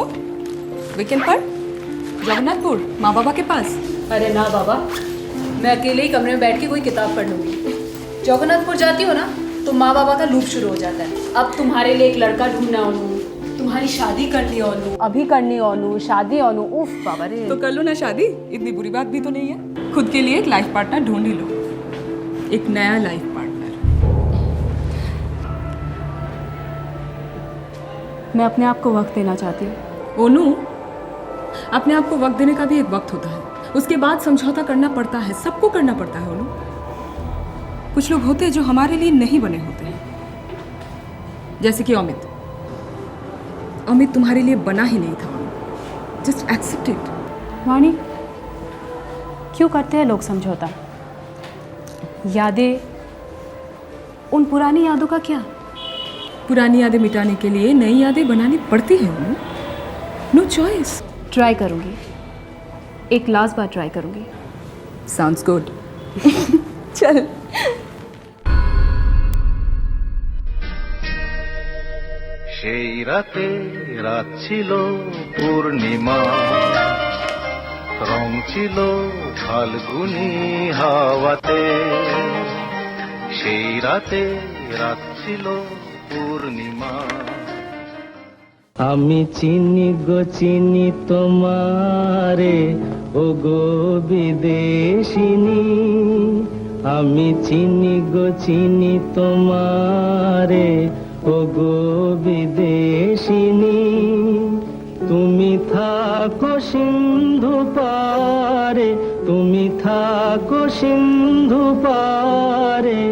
वीकेंड पर जगन्नाथपुर माँ बाबा के पास? अरे ना बाबा, मैं अकेले ही कमरे में बैठ के कोई किताब पढ़ लूँगी। जगन्नाथपुर जाती हो ना तो माँ बाबा का लूप शुरू हो जाता है। अब तुम्हारे लिए एक लड़का ढूंढना ओनू, तुम्हारी शादी करनी ओनू, अभी करनी ओनू, शादी ओनू। उफ बाबा रे। तो कर लो ना शादी, इतनी बुरी बात भी तो नहीं है। खुद के लिए एक लाइफ पार्टनर ढूंढ ही लो, एक नया लाइफ पार्टनर। मैं अपने आप को वक्त देना चाहती हूँ। ओनू, अपने आप को वक्त देने का भी एक वक्त होता है, उसके बाद समझौता करना पड़ता है, सबको करना पड़ता है। ओनू, कुछ लोग होते हैं जो हमारे लिए नहीं बने होते हैं, जैसे कि अमित। अमित तुम्हारे लिए बना ही नहीं था। Just accept it. वाणी, क्यों करते हैं लोग समझौता? यादें, उन पुरानी यादों का क्या? पुरानी यादें मिटाने के लिए नई यादें बनानी पड़ती हैं। No choice. ट्राई करूँगी, एक लास्ट बार ट्राई करूँगी। Sounds good. चल। সেই রাতে রাত ছিল পূর্ণিমা, রং ছিল ফাল্গুনি হাওয়াতে। সেই রাতে রাত ছিল পূর্ণিমা। আমি চিনি গো চিনি তোমারে, ও গো বিদেশিনী। আমি চিনি গো চিনি তোমারে, ও গো বিদেশিনী। তুমি থাকো সিন্ধু পারে, তুমি থাকো সিন্ধু পারে,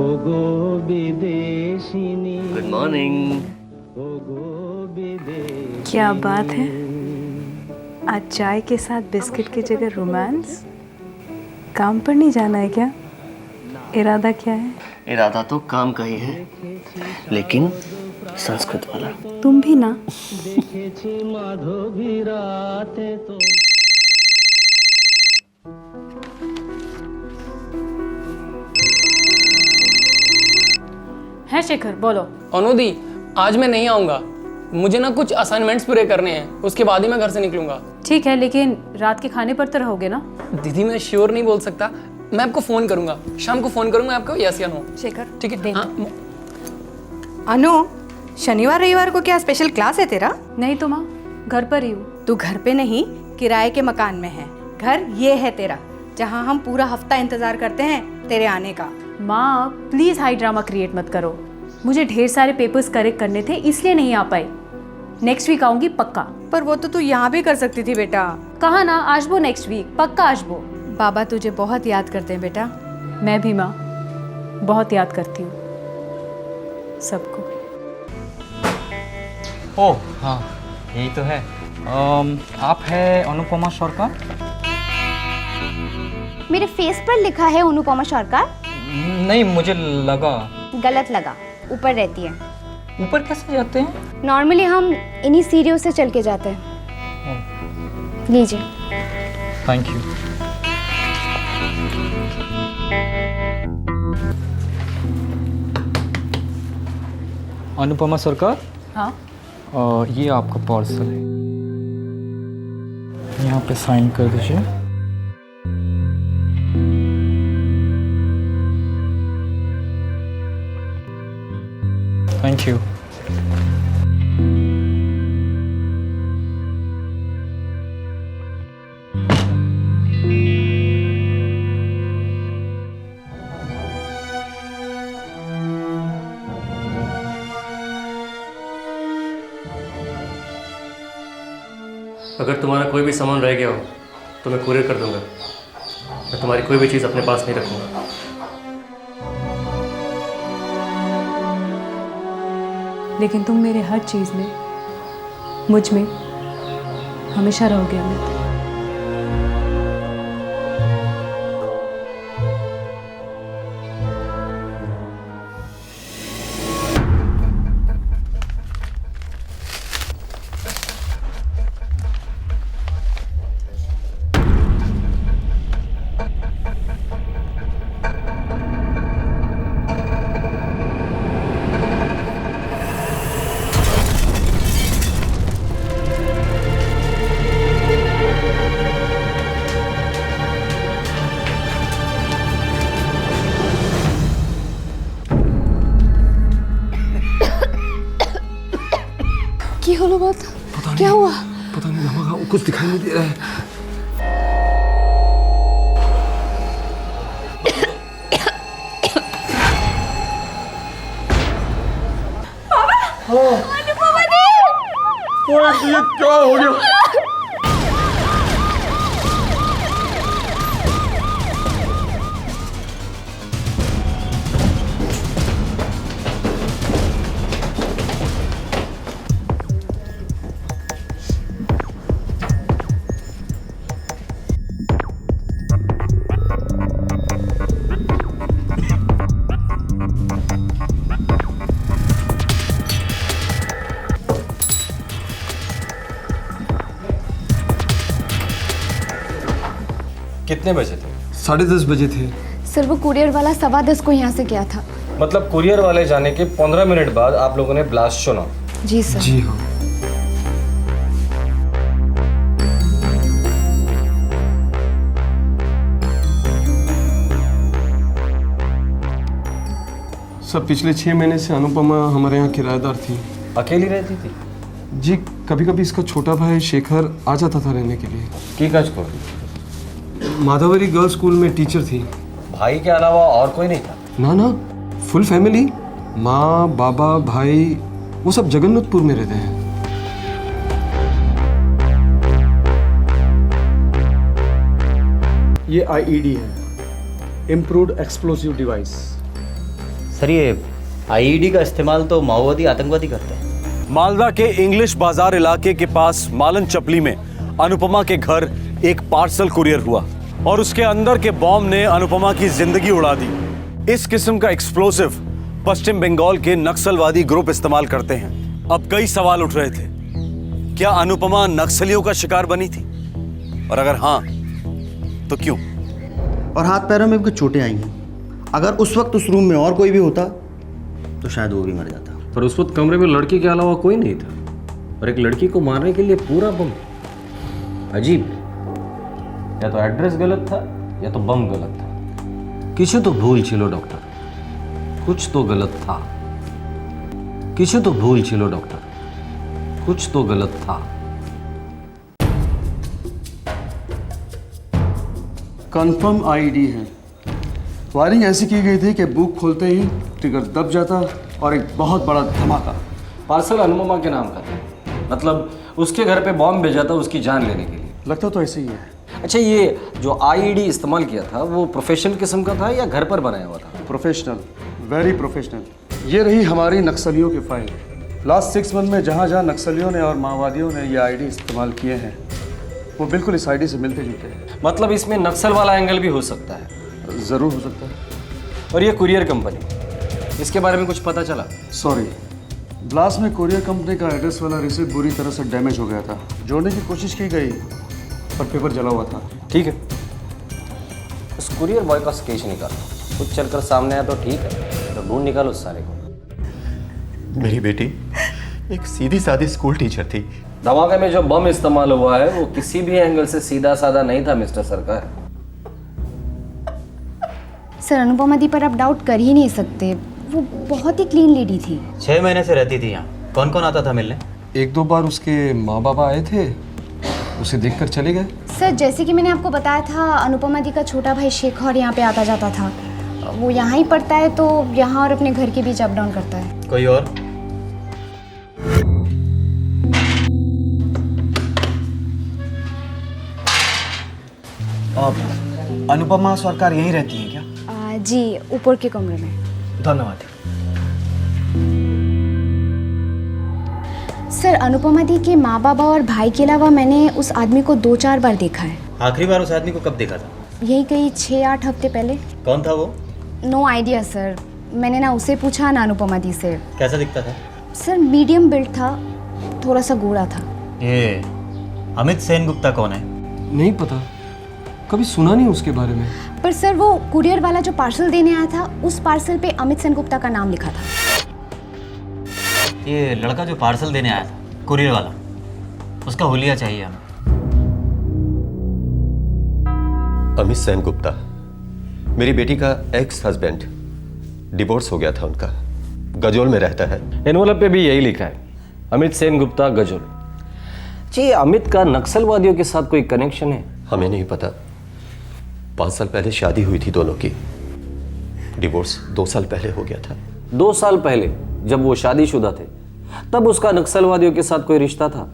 ও গো বিদেশিনী। Good morning. क्या बात है, आज चाय के साथ बिस्किट की जगह रोमांस। काम पर नहीं जाना है क्या? इरादा क्या है? इरादा तो काम का ही है, लेकिन संस्कृत वाला। तुम भी ना। माधवी राते तो है शेखर, बोलो। अनुदी, आज मैं नहीं आऊँगा, मुझे ना कुछ असाइनमेंट्स पूरे करने हैं, उसके बाद ही मैं घर से निकलूंगा। ठीक है, लेकिन रात के खाने पर तो रहोगे ना? दीदी मैं श्योर नहीं बोल सकता, मैं आपको फ़ोन करूंगा, शाम को फ़ोन करूंगा आपको, यस या नो। शेखर, ठीक है। हाँ, अनु, शनिवार रविवार को क्या स्पेशल क्लास है तेरा? नहीं तो माँ, घर पर ही हूँ। तू घर पे नहीं, किराए के मकान में है। घर ये है तेरा, जहाँ हम पूरा हफ्ता इंतजार करते हैं तेरे आने का। माँ प्लीज़ हाई ड्रामा क्रिएट मत करो, मुझे ढेर सारे पेपर्स करेक्ट करने थे इसलिए नहीं आ पाई। नेक्स्ट वीक आऊँगी पक्का। पर वो तो तू यहाँ भी कर सकती थी बेटा। कहा ना आशबो नेक्स्ट वीक, पक्का आशबो। बाबा तुझे बहुत याद करते हैं बेटा। मैं भी माँ बहुत याद करती हूँ सबको। ओह हाँ, यही तो है। आप है अनुपमा सरकार? मेरे फेस पर लिखा है अनुपमा सरकार। नहीं, मुझे लगा। गलत लगा, ऊपर रहती है। ऊपर कैसे जाते हैं? नॉर्मली हम इन्हीं सीढ़ियों से चल के जाते हैं। लीजिए। Thank you. अनुपमा सरकार, हाँ ये आपका पार्सल है, यहाँ पे साइन कर दीजिए। Thank you. अगर तुम्हारा कोई भी सामान रह गया हो तो मैं कुरियर कर दूंगा। मैं तुम्हारी कोई भी चीज़ अपने पास नहीं रखूंगा। लेकिन तुम मेरे हर चीज़ में, मुझ में हमेशा रहोगे अमित। क्या हुआ बात? क्या हुआ? पता नहीं हमारा कुछ दिखाई नहीं दे रहा है। ये क्या हो गया? कितने बजे थे? 10:30 बजे थे। सर वो कुरियर वाला 10:15 को यहाँ से गया था। मतलब कुरियर वाले जाने के 15 मिनट बाद आप लोगों ने ब्लास्ट सुना? जी सर। जी हाँ। सब पिछले 6 महीने से अनुपमा हमारे यहाँ किराएदार थी। अकेली रहती थी? जी, कभी कभी इसका छोटा भाई शेखर आ जाता था रहने के लिए। की काज को? माधवरी गर्ल्स स्कूल में टीचर थी। भाई के अलावा और कोई नहीं था? ना ना, फुल फैमिली, माँ बाबा भाई, वो सब जगन्नाथपुर में रहते हैं। ये IED है, इम्प्रूव्ड एक्सप्लोसिव डिवाइस। सर ये आईईडी का इस्तेमाल तो माओवादी आतंकवादी करते हैं। मालदा के इंग्लिश बाजार इलाके के पास मालन चपली में अनुपमा के घर एक पार्सल कुरियर हुआ और उसके अंदर के बॉम्ब ने अनुपमा की जिंदगी उड़ा दी। इस किस्म का एक्सप्लोसिव पश्चिम बंगाल के नक्सलवादी ग्रुप इस्तेमाल करते हैं। अब कई सवाल उठ रहे थे, क्या अनुपमा नक्सलियों का शिकार बनी थी? और अगर हाँ तो क्यों? और हाथ पैरों में भी कुछ चोटें आई हैं। अगर उस वक्त उस रूम में और कोई भी होता तो शायद वो भी मर जाता। पर उस वक्त कमरे में लड़की के अलावा कोई नहीं था और एक लड़की को मारने के लिए पूरा बम। अजीब, या तो एड्रेस गलत था या तो बम गलत था। किसी तो भूल छिलो डॉक्टर, कुछ तो गलत था। किसी तो भूल छिलो डॉक्टर, कुछ तो गलत था। कंफर्म IED है। वायरिंग ऐसी की गई थी कि बुक खोलते ही ट्रिगर दब जाता और एक बहुत बड़ा धमाका। पार्सल अनुपमा के नाम का था, मतलब उसके घर पे बॉम्ब भेजा था उसकी जान लेने के लिए। लगता तो ऐसे ही है। अच्छा, ये जो IED इस्तेमाल किया था वो प्रोफेशनल किस्म का था या घर पर बनाया हुआ था? Professional, very professional. ये रही हमारी नक्सलियों की फाइल। लास्ट 6 मंथ में जहाँ जहाँ नक्सलियों ने और माओवादियों ने ये IED इस्तेमाल किए हैं वो बिल्कुल इस IED से मिलते जुलते हैं। मतलब इसमें नक्सल वाला एंगल भी हो सकता है? ज़रूर हो सकता है। और ये कुरियर कंपनी, इसके बारे में कुछ पता चला? सॉरी, ब्लास्ट में कुरियर कंपनी का एड्रेस वाला रिसीप्ट बुरी तरह से डैमेज हो गया था। जोड़ने की कोशिश की गई पर पेपर जला हुआ था। ठीक है, उस कुरियर बॉय का स्केच निकालो, कुछ चलकर सामने आया तो ठीक है, तो ढूंढ निकालो उस सारे को। मेरी बेटी एक सीधी सादी स्कूल टीचर थी। धमाके में जो बम इस्तेमाल हुआ है वो किसी भी एंगल से सीधा साधा नहीं था मिस्टर सरकार। सर अनुपमा दी पर आप डाउट कर ही नहीं सकते, वो बहुत ही क्लीन लेडी थी। 6 महीने से रहती थी यहाँ। कौन कौन आता था मिलने? 1-2 बार उसके माँ बाबा आए थे, उसे देखकर चले गए। सर जैसे कि मैंने आपको बताया था, अनुपमा दी का छोटा भाई शेखर यहाँ पे आता जाता था। वो यहाँ ही पढ़ता है तो यहाँ और अपने घर के बीच अप डाउन करता है। कोई और? अनुपमा सरकार यहीं रहती है क्या? जी, ऊपर के कमरे में। धन्यवाद। सर अनुपमा दी के माँ बाबा और भाई के अलावा मैंने उस आदमी को 2-4 बार देखा है। आखिरी बार उस आदमी को कब देखा था? यही कहीं 6-8 हफ्ते पहले। कौन था वो? नो आइडिया सर, मैंने ना उसे पूछा ना अनुपमा दी से। कैसा दिखता था? सर मीडियम बिल्ड था, थोड़ा सा गोरा था। ये अमित सेन गुप्ता कौन है? नहीं पता, कभी सुना नहीं उसके बारे में। पर सर वो कुरियर वाला जो पार्सल देने आया था, उस पार्सल पे अमित सेन गुप्ता का नाम लिखा था। ये लड़का जो पार्सल देने आया था, कुरियर वाला, उसका हुलिया चाहिए हमें। अमित सेन गुप्ता मेरी बेटी का एक्स हस्बैंड, डिवोर्स हो गया था उनका, गजोल में रहता है। एनवलप पे भी यही लिखा है, अमित सेन गुप्ता गजोल। जी, अमित का नक्सलवादियों के साथ कोई कनेक्शन है? हमें नहीं पता। 5 साल पहले शादी हुई थी दोनों की, डिवोर्स 2 साल पहले हो गया था। 2 साल पहले जब वो शादीशुदा थे तब उसका नक्सलवादियों के साथ कोई रिश्ता था?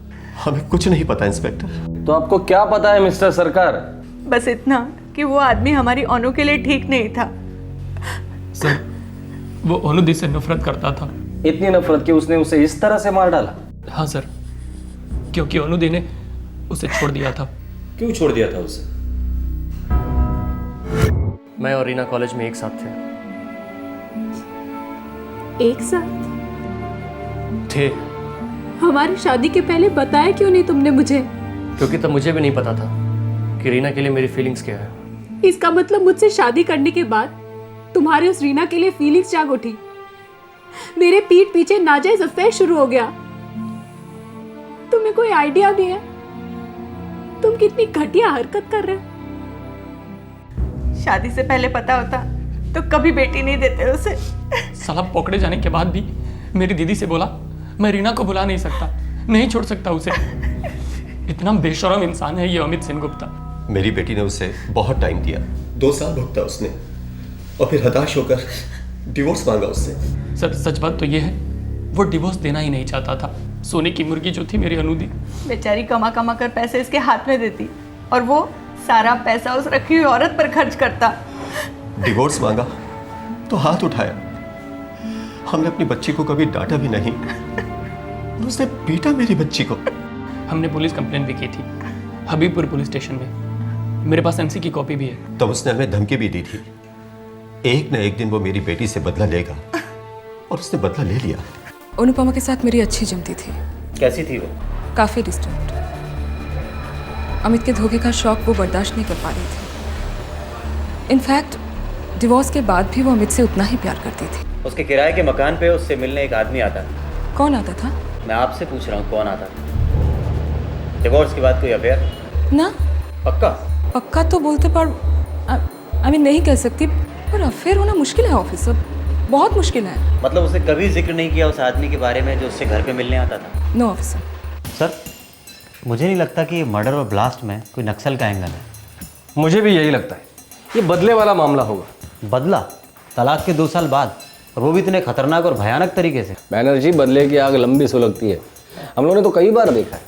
हमें कुछ नहीं पता इंस्पेक्टर। तो आपको क्या पता है मिस्टर सरकार? बस इतना कि वो आदमी हमारी अनु के लिए ठीक नहीं था। सर, वो अनुदी से नफरत करता था। इतनी नफरत कि उसने उसे इस तरह से मार डाला? हाँ सर, क्योंकि अनुदी ने उसे छोड़ दिया था। क्यों छोड़ दिया था उसे? मैं और रीना कॉलेज में एक साथ थे। एक साथ थे? हमारी शादी के पहले बताया क्यों नहीं तुमने मुझे? क्योंकि तब मुझे भी नहीं पता था कि रीना के लिए मेरी फीलिंग्स क्या है। इसका मतलब मुझसे शादी करने के बाद तुम्हारे उस रीना के लिए फीलिंग्स जाग उठी। मेरे पीठ पीछे नाजायज अफेयर शुरू हो गया। तुम्हें कोई आइडिया नहीं है तुम कितनी घटिया हरकत कर रहे हो। शादी से पहले पता होता तो कभी बेटी नहीं देते उसे। साला पकड़े जाने के बाद भी मेरी दीदी से बोला मैं रीना को भुला नहीं सकता, नहीं छोड़ सकता उसे। इतना बेशरम इंसान है ये अमित सेन गुप्ता। मेरी बेटी ने उसे बहुत टाइम दिया, 2 साल भुगता उसने, और फिर हताश होकर डिवोर्स मांगा उससे। सर, सच बात तो ये है वो डिवोर्स देना ही नहीं चाहता था। सोने की मुर्गी जो थी मेरी अनुदी, बेचारी कमा कमा कर पैसे इसके हाथ में देती और वो सारा पैसा उस रखी हुई औरत पर खर्च करता। डिवोर्स मांगा तो हाथ उठाया। हमने अपनी बच्ची को कभी डांटा भी नहीं, उसने पीटा मेरी बच्ची को। हमने पुलिस कंप्लेंट भी की थी हबीबपुर पुलिस स्टेशन में। मेरे पास एमसी की कॉपी भी है। तब उसने हमें धमकी भी दी थी, एक न एक दिन वो मेरी बेटी से बदला लेगा, और उसने बदला ले लिया। अनुपमा के साथ मेरी अच्छी जमती थी। कैसी थी वो? काफी डिस्टेंट। अमित के धोखे का शौक वो बर्दाश्त नहीं कर पा रही थी। इनफैक्ट डिवोर्स के बाद भी वो अमित से उतना ही प्यार करती थी। उसके किराए के मकान पे उससे मिलने एक आदमी आता था। कौन आता था? मैं आपसे पूछ रहा हूँ, कौन आता था? डिवोर्स के बाद कोई अफेयर? ना। पक्का? पक्का तो बोलते पर आई मीन नहीं कह सकती, पर अफेयर होना मुश्किल है ऑफिसर, बहुत मुश्किल है। मतलब उसने कभी जिक्र नहीं किया उस आदमी के बारे में जो उससे घर पे मिलने आता था? No officer. सर, मुझे नहीं लगता कि मर्डर और ब्लास्ट में कोई नक्सल का एंगल है। मुझे भी यही लगता है, ये बदले वाला मामला होगा। बदला? तलाक के 2 साल बाद, और वो भी इतने खतरनाक और भयानक तरीके से। बैनर्जी, बदले की आग लंबी सुलगती है, हम लोगों ने तो कई बार देखा है।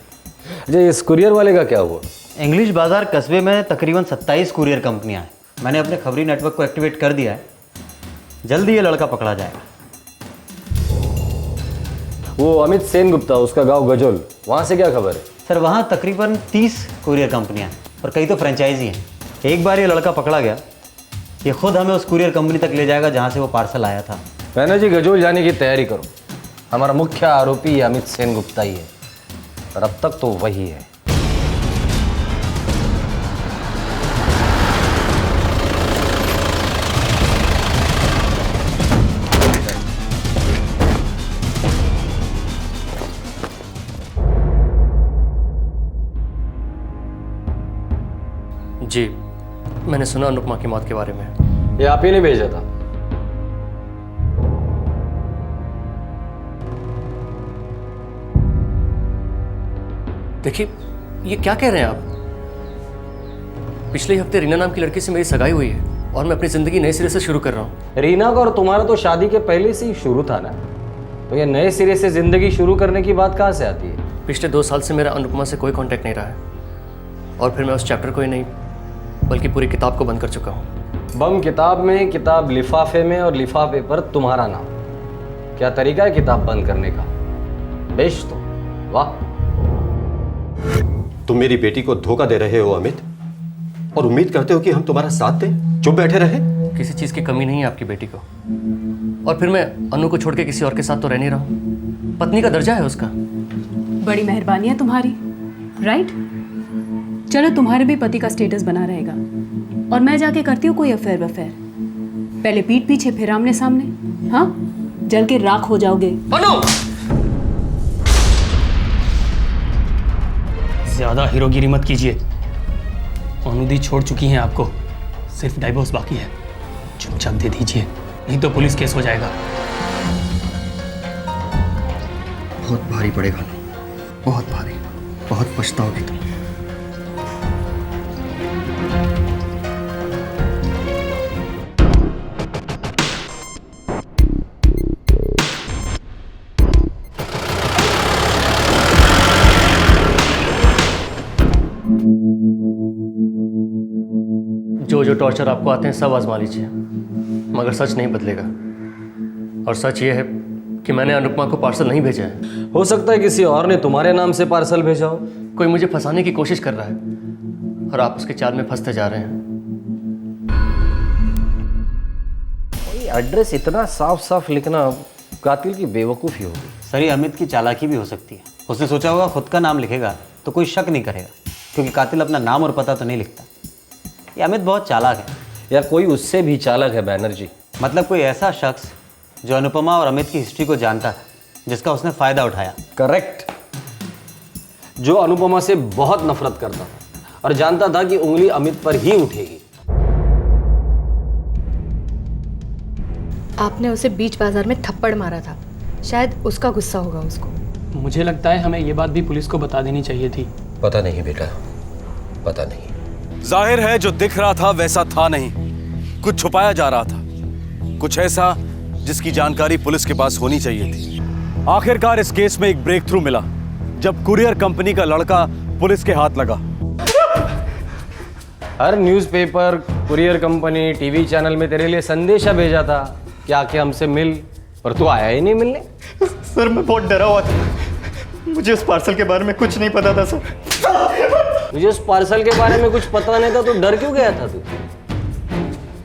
अच्छा, इस कुरियर वाले का क्या हुआ? इंग्लिश बाजार कस्बे में तकरीबन 27 कुरियर कंपनियां हैं। मैंने अपने खबरी नेटवर्क को एक्टिवेट कर दिया है, जल्दी ये लड़का पकड़ा जाएगा। वो अमित सेन गुप्ता, उसका गांव गजोल, वहाँ से क्या खबर है? सर, वहाँ तकरीबन 30 कुरियर कंपनियां हैं और कई तो फ्रेंचाइजी हैं। एक बार ये लड़का पकड़ा गया, ये खुद हमें उस कुरियर कंपनी तक ले जाएगा जहाँ से वो पार्सल आया था। बैनर्जी, गजोल जाने की तैयारी करो। हमारा मुख्य आरोपी अमित सेन गुप्ता ही है, और अब तक तो वही है। जी, मैंने सुना अनुपमा की मौत के बारे में। ये आप ही ने भेजा था? देखिए, ये क्या कह रहे हैं आप? पिछले हफ्ते रीना नाम की लड़की से मेरी सगाई हुई है और मैं अपनी जिंदगी नए सिरे से शुरू कर रहा हूँ। रीना का और तुम्हारा तो शादी के पहले से ही शुरू था ना, तो ये नए सिरे से जिंदगी शुरू करने की बात कहाँ से आती है? पिछले 2 साल से मेरा अनुपमा से कोई कांटेक्ट नहीं रहा है, और फिर मैं उस चैप्टर को ही नहीं बल्कि पूरी किताब को बंद कर चुका हूँ। बम किताब में, किताब लिफाफे में, और लिफाफे पर तुम्हारा नाम। क्या तरीका है किताब बंद करने का? बेश तो वाह। तुम मेरी बेटी को धोखा दे रहे हो अमित, और उम्मीद करते हो कि हम तुम्हारा साथ दें, चुप बैठे रहे? किसी चीज़ की कमी नहीं है आपकी बेटी को, और फिर मैं अनु को छोड़ के किसी और के साथ तो रह नहीं रहा हूँ। पत्नी का दर्जा है उसका। बड़ी मेहरबानी है तुम्हारी, राइट? चलो तुम्हारे भी पति का स्टेटस बना रहेगा, और मैं जाके करती हूँ कोई अफेयर वफेयर। पहले पीठ पीछे फिर आमने सामने, हाँ? जल के राख हो जाओगे। अनु! ज्यादा हीरोगिरी मत कीजिए। अनुदी छोड़ चुकी हैं आपको, सिर्फ डाइवोर्स बाकी है। चुपचाप दे दीजिए, नहीं तो पुलिस केस हो जाएगा। बहुत भारी पड़ेगा ना, बहुत भारी, बहुत पछताओगी तुम। जो टॉर्चर आपको आते हैं सब आजमा लीजिए, मगर सच नहीं बदलेगा। और सच ये है कि मैंने अनुपमा को पार्सल नहीं भेजा है। हो सकता है किसी और ने तुम्हारे नाम से पार्सल भेजा हो। कोई मुझे फंसाने की कोशिश कर रहा है, और आप उसके चाल में फंसते जा रहे हैं। एड्रेस इतना साफ साफ लिखना कातिल की बेवकूफ़ी होगी। सर ये अमित की चालाकी भी हो सकती है। उसने सोचा होगा खुद का नाम लिखेगा तो कोई शक नहीं करेगा, क्योंकि कातिल अपना नाम और पता तो नहीं लिखता। ये अमित बहुत चालाक है। या कोई उससे भी चालाक है बैनर्जी। मतलब कोई ऐसा शख्स जो अनुपमा और अमित की हिस्ट्री को जानता था, जिसका उसने फ़ायदा उठाया। करेक्ट। जो अनुपमा से बहुत नफरत करता था और जानता था कि उंगली अमित पर ही उठेगी। आपने उसे बीच बाजार में थप्पड़ मारा था, शायद उसका गुस्सा होगा उसको। मुझे लगता है हमें ये बात भी पुलिस को बता देनी चाहिए थी। पता नहीं बेटा, पता नहीं। जाहिर है जो दिख रहा था वैसा था नहीं, कुछ छुपाया जा रहा था, कुछ ऐसा जिसकी जानकारी पुलिस के पास होनी चाहिए थी। आखिरकार इस केस में एक ब्रेक थ्रू मिला जब कुरियर कंपनी का लड़का पुलिस के हाथ लगा। हर newspaper, courier company, TV channel में तेरे लिए संदेशा भेजा था कि आके हमसे मिल, पर तू आया ही नहीं मिलने। सर मैं बहुत डरा हुआ था, मुझे उस पार्सल के बारे में कुछ नहीं पता था सर। मुझे उस पार्सल के बारे में कुछ पता नहीं था तो डर क्यों गया था तू?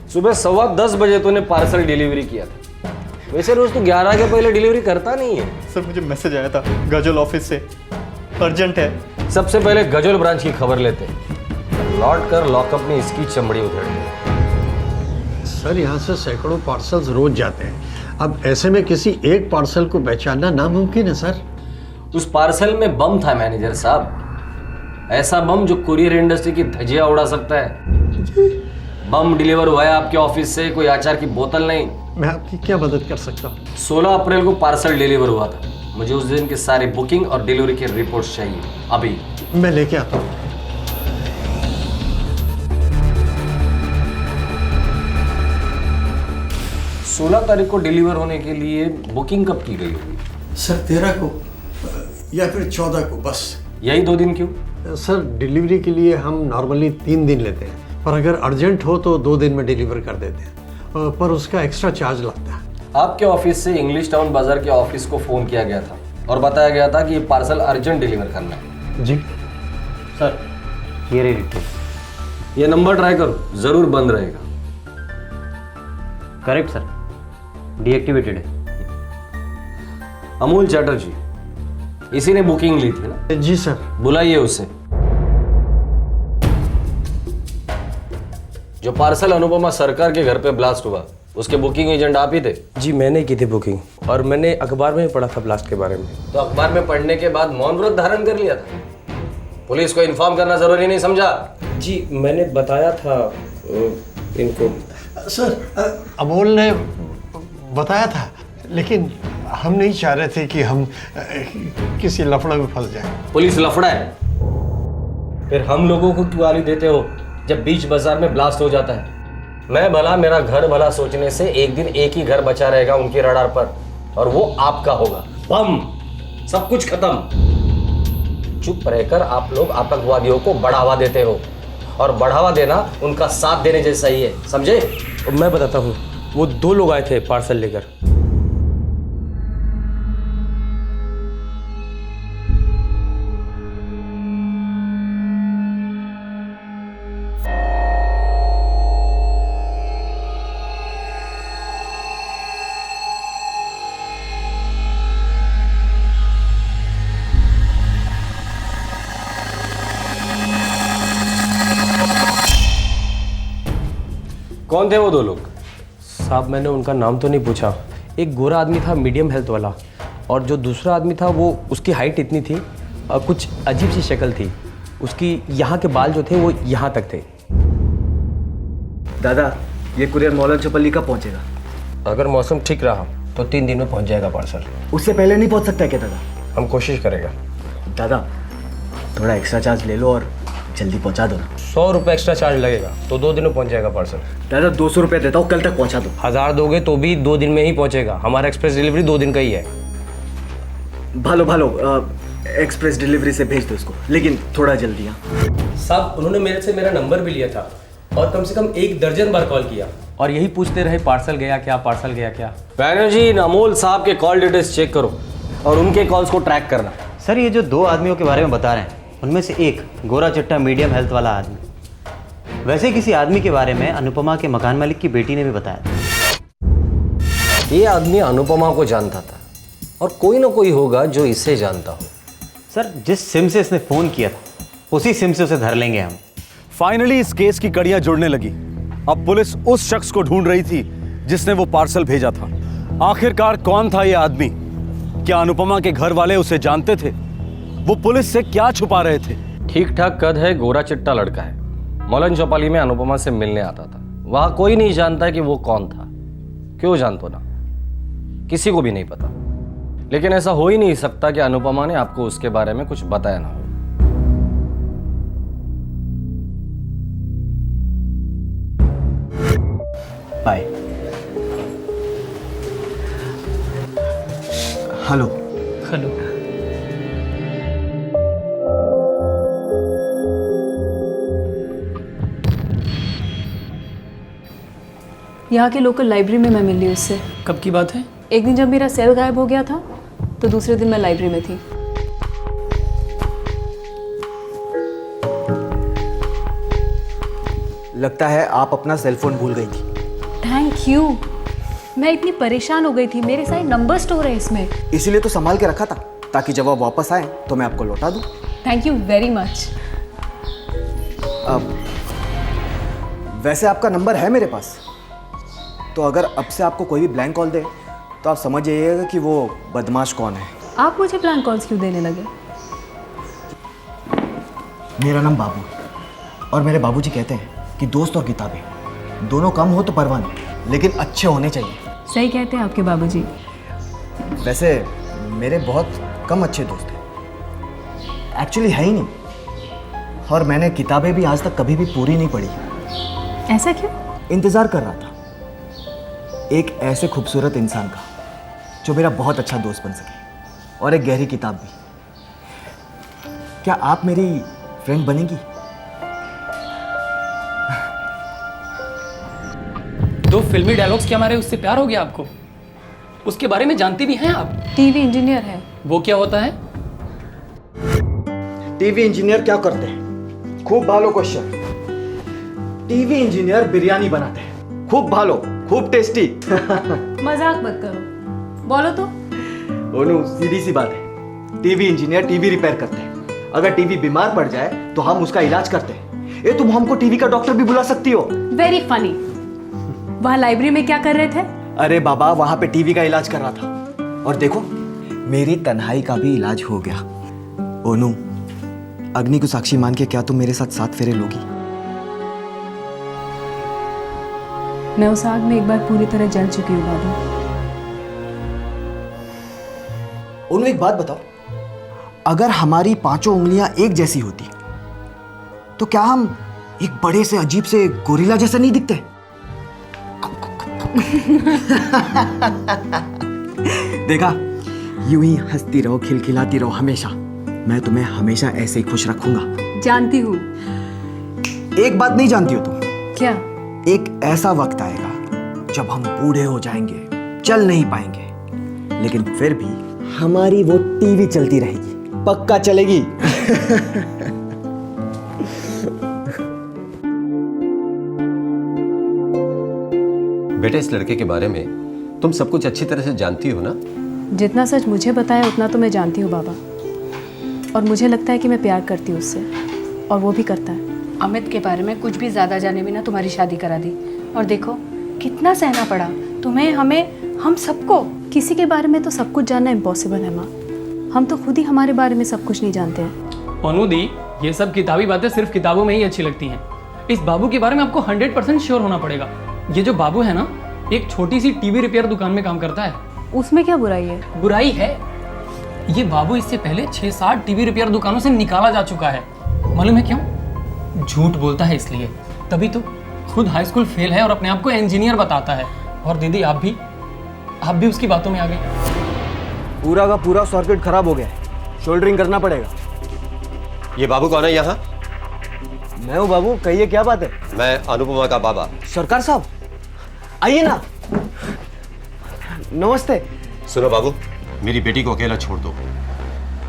सुबह 10:15 बजे तूने पार्सल डिलीवरी किया था। वैसे रोज तू 11 के पहले डिलीवरी करता नहीं है। सर मुझे मैसेज आया था गजल ऑफिस से, अर्जेंट है। सबसे पहले गजल ब्रांच की खबर लेते, लौट कर लॉकअप में इसकी चमड़ी उधेड़ दी। सर यहाँ से सैकड़ों पार्सल्स रोज जाते हैं, अब ऐसे में किसी एक पार्सल को पहचानना नामुमकिन है सर। उस पार्सल में बम था मैनेजर साहब, ऐसा बम जो कुरियर इंडस्ट्री की धज्जियां उड़ा सकता है। बम डिलीवर हुआ है आपके ऑफिस से, कोई अचार की बोतल नहीं। मैं आपकी क्या मदद कर सकता हूँ? 16 अप्रैल को पार्सल डिलीवर हुआ था। मुझे उस दिन की सारी बुकिंग और डिलीवरी की रिपोर्ट्स चाहिए अभी। मैं लेके आता हूँ। 16 तारीख को डिलीवर होने के लिए बुकिंग कब की गई होगी? सर 13 को या फिर 14 को, बस यही 2 दिन क्यों? सर डिलीवरी के लिए हम नॉर्मली 3 दिन लेते हैं, पर अगर अर्जेंट हो तो 2 दिन में डिलीवर कर देते हैं, पर उसका एक्स्ट्रा चार्ज लगता है। आपके ऑफिस से इंग्लिश टाउन बाजार के ऑफिस को फ़ोन किया गया था और बताया गया था कि ये पार्सल अर्जेंट डिलीवर करना है। जी सर ये रही रिपोर्ट। ये नंबर ट्राई करो, ज़रूर बंद रहेगा। करेक्ट सर, डीएक्टिवेटेड है। अमूल चैटर्जी, इसी ने बुकिंग ली थी ना? जी सर। बुलाइए उसे। जो पार्सल अनुपमा सरकार के घर पे ब्लास्ट हुआ, उसके बुकिंग एजेंट आप ही थे? जी मैंने की थी बुकिंग, और मैंने अखबार में पढ़ा था ब्लास्ट के बारे में। तो अखबार में पढ़ने के बाद मौन व्रत धारण कर लिया था? पुलिस को इन्फॉर्म करना जरूरी नहीं समझा? जी मैंने बताया था इनको। सर अमोल ने बताया था, लेकिन हम नहीं चाह रहे थे कि हम किसी लफड़ा में फंस जाएं। पुलिस लफड़ा है? फिर हम लोगों को क्यों गाली देते हो जब बीच बाजार में ब्लास्ट हो जाता है? मैं भला मेरा घर भला सोचने से एक दिन एक ही घर बचा रहेगा उनकी रडार पर, और वो आपका होगा। बम, सब कुछ खत्म। चुप रहकर आप लोग आतंकवादियों को बढ़ावा देते हो, और बढ़ावा देना उनका साथ देने जैसा ही है, समझे? मैं बताता हूँ, वो 2 लोग आए थे पार्सल लेकर। कौन थे वो दो लोग? साहब मैंने उनका नाम तो नहीं पूछा। एक गोरा आदमी था मीडियम हेल्थ वाला, और जो दूसरा आदमी था वो उसकी हाइट इतनी थी और कुछ अजीब सी शक्ल थी उसकी। यहाँ के बाल जो थे वो यहाँ तक थे। दादा ये कुरियर मौलाना चौपल्ली कब पहुँचेगा? अगर मौसम ठीक रहा तो 3 दिन में पहुँच जाएगा पार्सल। उससे पहले नहीं पहुँच सकता है क्या दादा? हम कोशिश करेगा। दादा थोड़ा एक्स्ट्रा चार्ज ले लो और जल्दी पहुँचा दो ना। 100 रुपये एक्स्ट्रा चार्ज लगेगा तो 2 दिन में पहुँच जाएगा पार्सल। दादा 200 रुपये देता हूँ, कल तक पहुँचा दो। 1000 दोगे तो भी 2 दिन में ही पहुँचेगा। हमारा एक्सप्रेस डिलीवरी 2 दिन का ही है। भालो एक्सप्रेस डिलीवरी से भेज दो इसको, लेकिन थोड़ा जल्दी। हाँ साहब उन्होंने मेरे से मेरा नंबर भी लिया था और कम से कम 1 दर्जन बार कॉल किया और यही पूछते रहे पार्सल गया क्या, पार्सल गया क्या। बैनर्जी, अमोल साहब के कॉल डिटेल्स चेक करो और उनके कॉल्स को ट्रैक करना। सर ये जो 2 आदमियों के बारे में बता रहे हैं उनमें से एक गोरा चिट्टा मीडियम हेल्थ वाला आदमी, वैसे किसी आदमी के बारे में अनुपमा के मकान मालिक की बेटी ने भी बताया था। ये आदमी अनुपमा को जानता था और कोई ना कोई होगा जो इसे जानता हो। सर जिस सिम से इसने फ़ोन किया था उसी सिम से उसे धर लेंगे हम। फाइनली इस केस की कड़ियां जुड़ने लगी। अब पुलिस उस शख्स को ढूंढ रही थी जिसने वो पार्सल भेजा था। आखिरकार कौन था ये आदमी? क्या अनुपमा के घर वाले उसे जानते थे? वो पुलिस से क्या छुपा रहे थे? ठीक ठाक कद है, गोरा चिट्टा लड़का है। मौलाना चौपाली में अनुपमा से मिलने आता था। वहां कोई नहीं जानता कि वो कौन था। क्यों जानतो ना, किसी को भी नहीं पता। लेकिन ऐसा हो ही नहीं सकता कि अनुपमा ने आपको उसके बारे में कुछ बताया ना हो। बाय। हेलो। हेलो। यहाँ के लोकल लाइब्रेरी में मैं मिली उससे। कब की बात है? एक दिन जब मेरा सेल गायब हो गया था तो दूसरे दिन मैं लाइब्रेरी में थी। लगता है आप अपना सेलफोन भूल गई थी। Thank you. मैं इतनी परेशान हो गई थी, मेरे सारे नंबर स्टोर है इसमें। इसीलिए तो संभाल के रखा था ताकि जब आप वापस आए तो मैं आपको लौटा दूं। Thank you very much. वैसे आपका नंबर है मेरे पास, तो अगर अब से आपको कोई भी ब्लैंक कॉल दे तो आप समझ जाइएगा कि वो बदमाश कौन है। आप मुझे ब्लैंक कॉल्स क्यों देने लगे? मेरा नाम बाबू और मेरे बाबूजी कहते हैं कि दोस्त और किताबें दोनों कम हो तो परवाह नहीं, लेकिन अच्छे होने चाहिए। सही कहते हैं आपके बाबूजी। वैसे मेरे बहुत कम अच्छे दोस्त हैं, एक्चुअली है ही नहीं। और मैंने किताबें भी आज तक कभी भी पूरी नहीं पढ़ी। ऐसा क्यों? इंतज़ार कर रहा था एक ऐसे खूबसूरत इंसान का जो मेरा बहुत अच्छा दोस्त बन सके, और एक गहरी किताब भी। क्या आप मेरी फ्रेंड बनेंगी? दो फिल्मी डायलॉग्स क्या मारे उससे प्यार हो गया आपको? उसके बारे में जानती भी हैं आप? टीवी इंजीनियर है। वो क्या होता है? टीवी इंजीनियर क्या करते हैं? खूब भालो क्वेश्चन। टीवी इंजीनियर बिरयानी बनाते हैं, खूब भालो, खूब टेस्टी। मजाक मत करो, बोलो तो। ओनू सीधी सी बात है, टीवी इंजीनियर टीवी रिपेयर करते हैं। अगर टीवी बीमार पड़ जाए तो हम उसका इलाज करते हैं। ये तुम हमको टीवी का डॉक्टर भी बुला सकती हो। Very funny. वहाँ लाइब्रेरी में क्या कर रहे थे? अरे बाबा, वहां पे टीवी का इलाज कर रहा था। और देखो मेरी तन्हाई का भी इलाज हो गया। ओनू, अग्नि को साक्षी मान के क्या तुम मेरे साथ 7 फेरे लोगी? मैं उस आग में एक बार पूरी तरह जल चुकी हूँ बाबू। ओनू एक बात बताओ, अगर हमारी 5 उंगलियां एक जैसी होती तो क्या हम एक बड़े से अजीब से गोरिल्ला जैसा नहीं दिखते? देखा, यूं ही हंसती रहो, खिलखिलाती रहो हमेशा। मैं तुम्हें हमेशा ऐसे ही खुश रखूंगा। जानती हूँ। एक बात नहीं जानती हो तुम? क्या? एक ऐसा वक्त आएगा जब हम बूढ़े हो जाएंगे, चल नहीं पाएंगे, लेकिन फिर भी हमारी वो टीवी चलती रहेगी, पक्का चलेगी। बेटा, इस लड़के के बारे में तुम सब कुछ अच्छी तरह से जानती हो ना? जितना सच मुझे बताया उतना तो मैं जानती हूँ बाबा, और मुझे लगता है कि मैं प्यार करती हूँ उससे, और वो भी करता है। अमित के बारे में कुछ भी ज़्यादा जाने बिना तुम्हारी शादी करा दी। और देखो कितना सहना पड़ा तुम्हें, हमें, हम सबको। किसी के बारे में तो सब कुछ जानना इम्पॉसिबल है माँ। हम तो खुद ही हमारे बारे में सब कुछ नहीं जानते हैं। अनुदी, ये सब किताबी बातें सिर्फ किताबों में ही अच्छी लगती हैं। इस बाबू के बारे में आपको 100% श्योर होना पड़ेगा। ये जो बाबू है ना, एक छोटी सी टीवी रिपेयर दुकान में काम करता है। उसमें क्या बुराई है? बुराई है, ये बाबू इससे पहले 6-7 टीवी रिपेयर दुकानों से निकाला जा चुका है। मालूम है क्यों? झूठ बोलता है इसलिए। तभी तो खुद हाई स्कूल फेल है और अपने आप को इंजीनियर बताता है। और दीदी आप भी उसकी बातों में आ गए। पूरा का पूरा सर्किट खराब हो गया है, शोल्डरिंग करना पड़ेगा। ये बाबू कौन है यहाँ? मैं हूँ बाबू, कहिए क्या बात है? मैं अनुपमा का बाबा। सरकार साहब आइए ना। नमस्ते। सुनो बाबू, मेरी बेटी को अकेला छोड़ दो,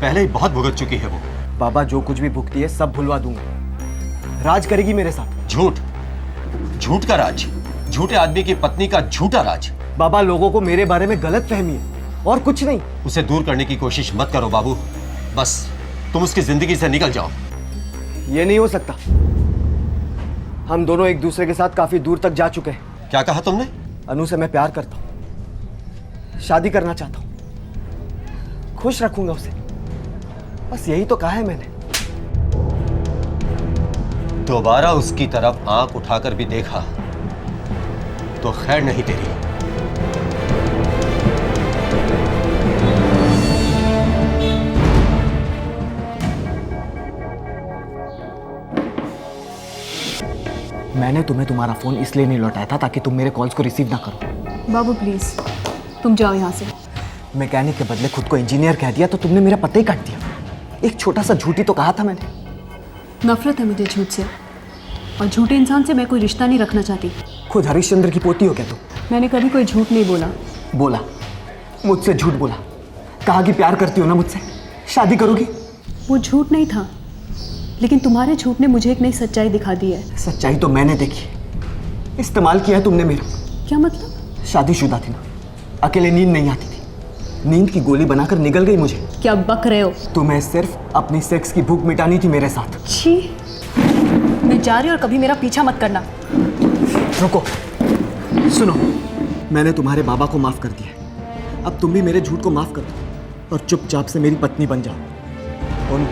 पहले ही बहुत भुगत चुकी है वो। बाबा जो कुछ भी भुगती है सब भुलवा दूंगा, राज करेगी मेरे साथ। झूठ, झूठ का राज, झूठे आदमी की पत्नी का झूठा राज। बाबा लोगों को मेरे बारे में गलत फहमी है और कुछ नहीं। उसे दूर करने की कोशिश मत करो बाबू, बस तुम उसकी जिंदगी से निकल जाओ। ये नहीं हो सकता, हम दोनों एक दूसरे के साथ काफी दूर तक जा चुके हैं। क्या कहा तुमने? अनु से मैं प्यार करता हूँ, शादी करना चाहता हूँ, खुश रखूंगा उसे, बस यही तो कहा है मैंने। दोबारा उसकी तरफ आंख उठाकर भी देखा तो खैर नहीं तेरी। मैंने तुम्हें तुम्हारा फोन इसलिए नहीं लौटाया था ताकि तुम मेरे कॉल्स को रिसीव ना करो। बाबू प्लीज तुम जाओ यहाँ से। मैकेनिक के बदले खुद को इंजीनियर कह दिया तो तुमने मेरा पता ही काट दिया। एक छोटा सा झूठी तो कहा था मैंने। नफरत है मुझे झूठ से, और झूठे इंसान से मैं कोई रिश्ता नहीं रखना चाहती। खुद हरिश्चंद्र की पोती हो क्या तुम? मैंने कभी कोई झूठ नहीं बोला। बोला, मुझसे झूठ बोला, कहा कि प्यार करती हो ना मुझसे, शादी करोगी। वो झूठ नहीं था, लेकिन तुम्हारे झूठ ने मुझे एक नई सच्चाई दिखा दी है। सच्चाई तो मैंने देखी, इस्तेमाल किया है तुमने मेरा। क्या मतलब? शादीशुदा थी ना, अकेले नींद नहीं आती थी, नींद की गोली बनाकर निगल गई मुझे। क्या बक रहे हो? तुम्हें सिर्फ अपनी सेक्स की भूख मिटानी थी मेरे साथ। छी, मैं जा रही हूँ और कभी मेरा पीछा मत करना। रुको, सुनो, मैंने तुम्हारे बाबा को माफ कर दिया, अब तुम भी मेरे झूठ को माफ कर दो और चुपचाप से मेरी पत्नी बन जाओ। और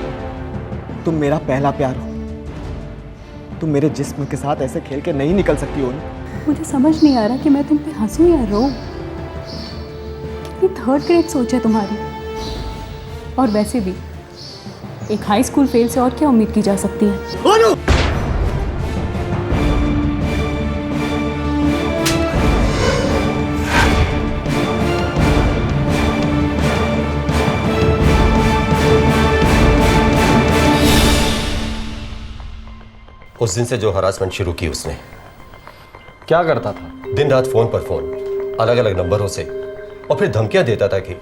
तुम मेरा पहला प्यार हो, तुम मेरे जिस्म के साथ ऐसे खेल के नहीं निकल सकती हो। मुझे समझ नहीं आ रहा कि मैं तुम पे हंसूं या रो। कितनी थर्ड ग्रेड सोच है तुम्हारी। और वैसे भी एक हाई स्कूल फेल से और क्या उम्मीद की जा सकती है? उस दिन से जो हरासमेंट शुरू की उसने। क्या करता था? दिन रात फोन पर फोन, अलग अलग नंबरों से, और फिर धमकियां देता था कि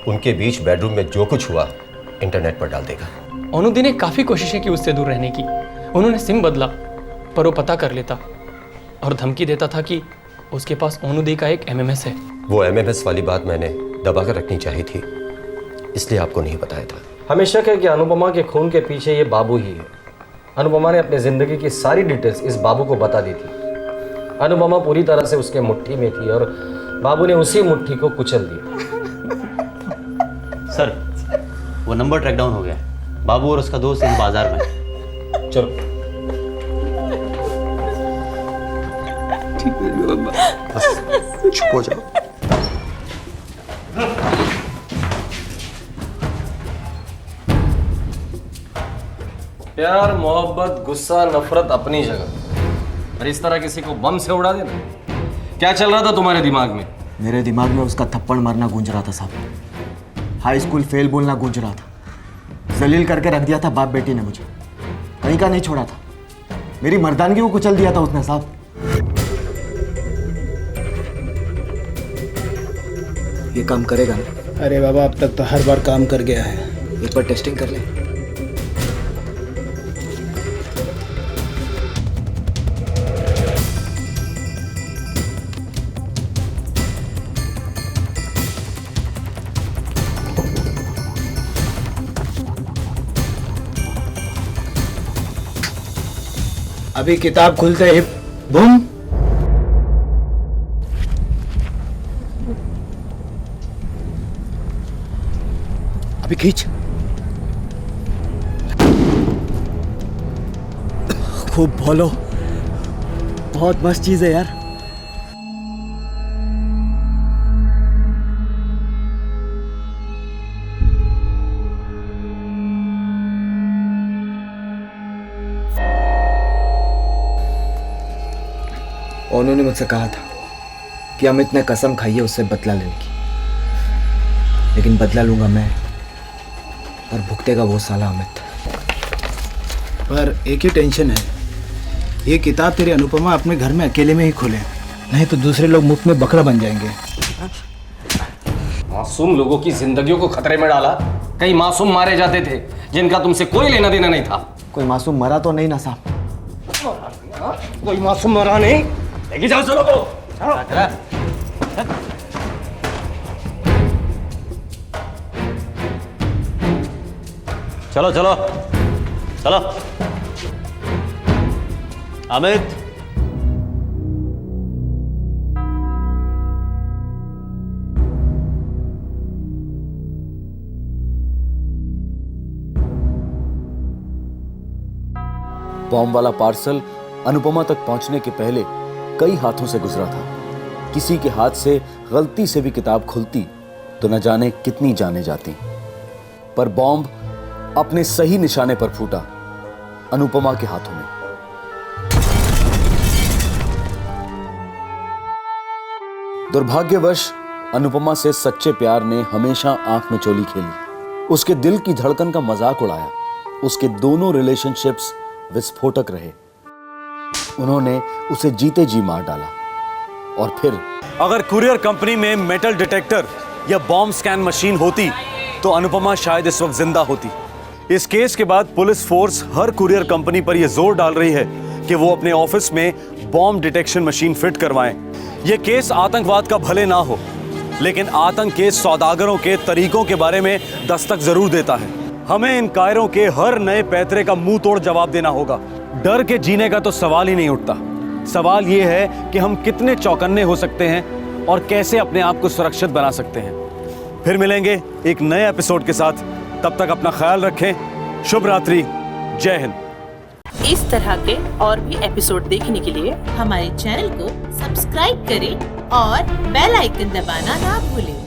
उनके बीच बेडरूम में जो कुछ हुआ इंटरनेट पर डाल देगा। अनुदी ने काफ़ी कोशिशें की उससे दूर रहने की। उन्होंने सिम बदला, पर वो पता कर लेता और धमकी देता था कि उसके पास अनुदी का एक MMS है। वो MMS वाली बात मैंने दबा कर रखनी चाहिए थी, इसलिए आपको नहीं बताया था। हमें शक है कि अनुपमा के खून के पीछे ये बाबू ही है। अनुपमा ने अपनी जिंदगी की सारी डिटेल्स इस बाबू को बता दी थी। अनुपमा पूरी तरह से उसके मुट्ठी में थी और बाबू ने उसी मुट्ठी को कुचल दिया। सर, वो नंबर ट्रैक डाउन हो गया। बाबू और उसका दोस्त इस बाजार में। चलो। बस चुप हो जाओ। प्यार, मोहब्बत, गुस्सा, नफरत अपनी जगह, और इस तरह किसी को बम से उड़ा देना। क्या चल रहा था तुम्हारे दिमाग में? मेरे दिमाग में उसका थप्पड़ मारना गूंज रहा था साहब, हाई स्कूल फेल बोलना गूंज रहा था। जलील करके रख दिया था बाप बेटी ने मुझे, कहीं का नहीं छोड़ा था। मेरी मर्दानगी को कुचल दिया था उसने साहब। ये काम करेगा ना? अरे बाबा, अब तक तो हर बार काम कर गया है। एक बार टेस्टिंग कर ले। अभी किताब खुलते ही बूम। अभी खींच। खूब बोलो, बहुत मस्त चीज है यार। उन्होंने मुझसे कहा था कि अमित ने कसम खाई है उससे बदला लेने की, लेकिन बदला लूंगा मैं और भुगतेगा वो साला अमित। पर एक ही टेंशन है, ये किताब तेरी अनुपमा अपने घर में अकेले में ही खोले, नहीं तो दूसरे लोग मुफ्त में बकरा बन जाएंगे। मासूम लोगों की जिंदगियों को खतरे में डाला। कई मासूम मारे जाते थे जिनका तुमसे कोई लेना देना नहीं था। कोई मासूम मरा तो नहीं ना साहब? कोई मासूम मरा नहीं। लेके जाओ चलो को। चलो चलो चलो। अमित, बॉम्ब वाला पार्सल अनुपमा तक पहुंचने के पहले कई हाथों से गुजरा था। किसी के हाथ से गलती से भी किताब खुलती तो न जाने कितनी जाने जाती। पर बॉम्ब अपने सही निशाने पर फूटा, अनुपमा के हाथों में। दुर्भाग्यवश अनुपमा से सच्चे प्यार ने हमेशा आंख में चोली खेली। उसके दिल की धड़कन का मजाक उड़ाया। उसके दोनों रिलेशनशिप्स विस्फोटक रहे। उन्होंने उसे जीते जी मार डाला। और फिर अगर कुरियर कंपनी में मेटल डिटेक्टर या बॉम्ब स्कैन मशीन होती तो अनुपमा शायद इस वक्त जिंदा होती। इस केस के बाद police force her courier company पर यह जोर डाल रही है कि वो अपने ऑफिस में बॉम्ब डिटेक्शन मशीन फिट करवाएं। यह केस आतंकवाद का भले ना हो, लेकिन आतंक के सौदागरों के तरीकों के बारे में दस्तक जरूर देता है। हमें इन कायरों के हर नए पैतरे का मुंह तोड़ जवाब देना होगा। डर के जीने का तो सवाल ही नहीं उठता। सवाल यह है कि हम कितने चौकन्ने हो सकते हैं और कैसे अपने आप को सुरक्षित बना सकते हैं। फिर मिलेंगे एक नए एपिसोड के साथ। तब तक अपना ख्याल रखें। शुभ रात्रि। जय हिंद। इस तरह के और भी एपिसोड देखने के लिए हमारे चैनल को सब्सक्राइब करें और बेल आइकन दबाना ना भूलें।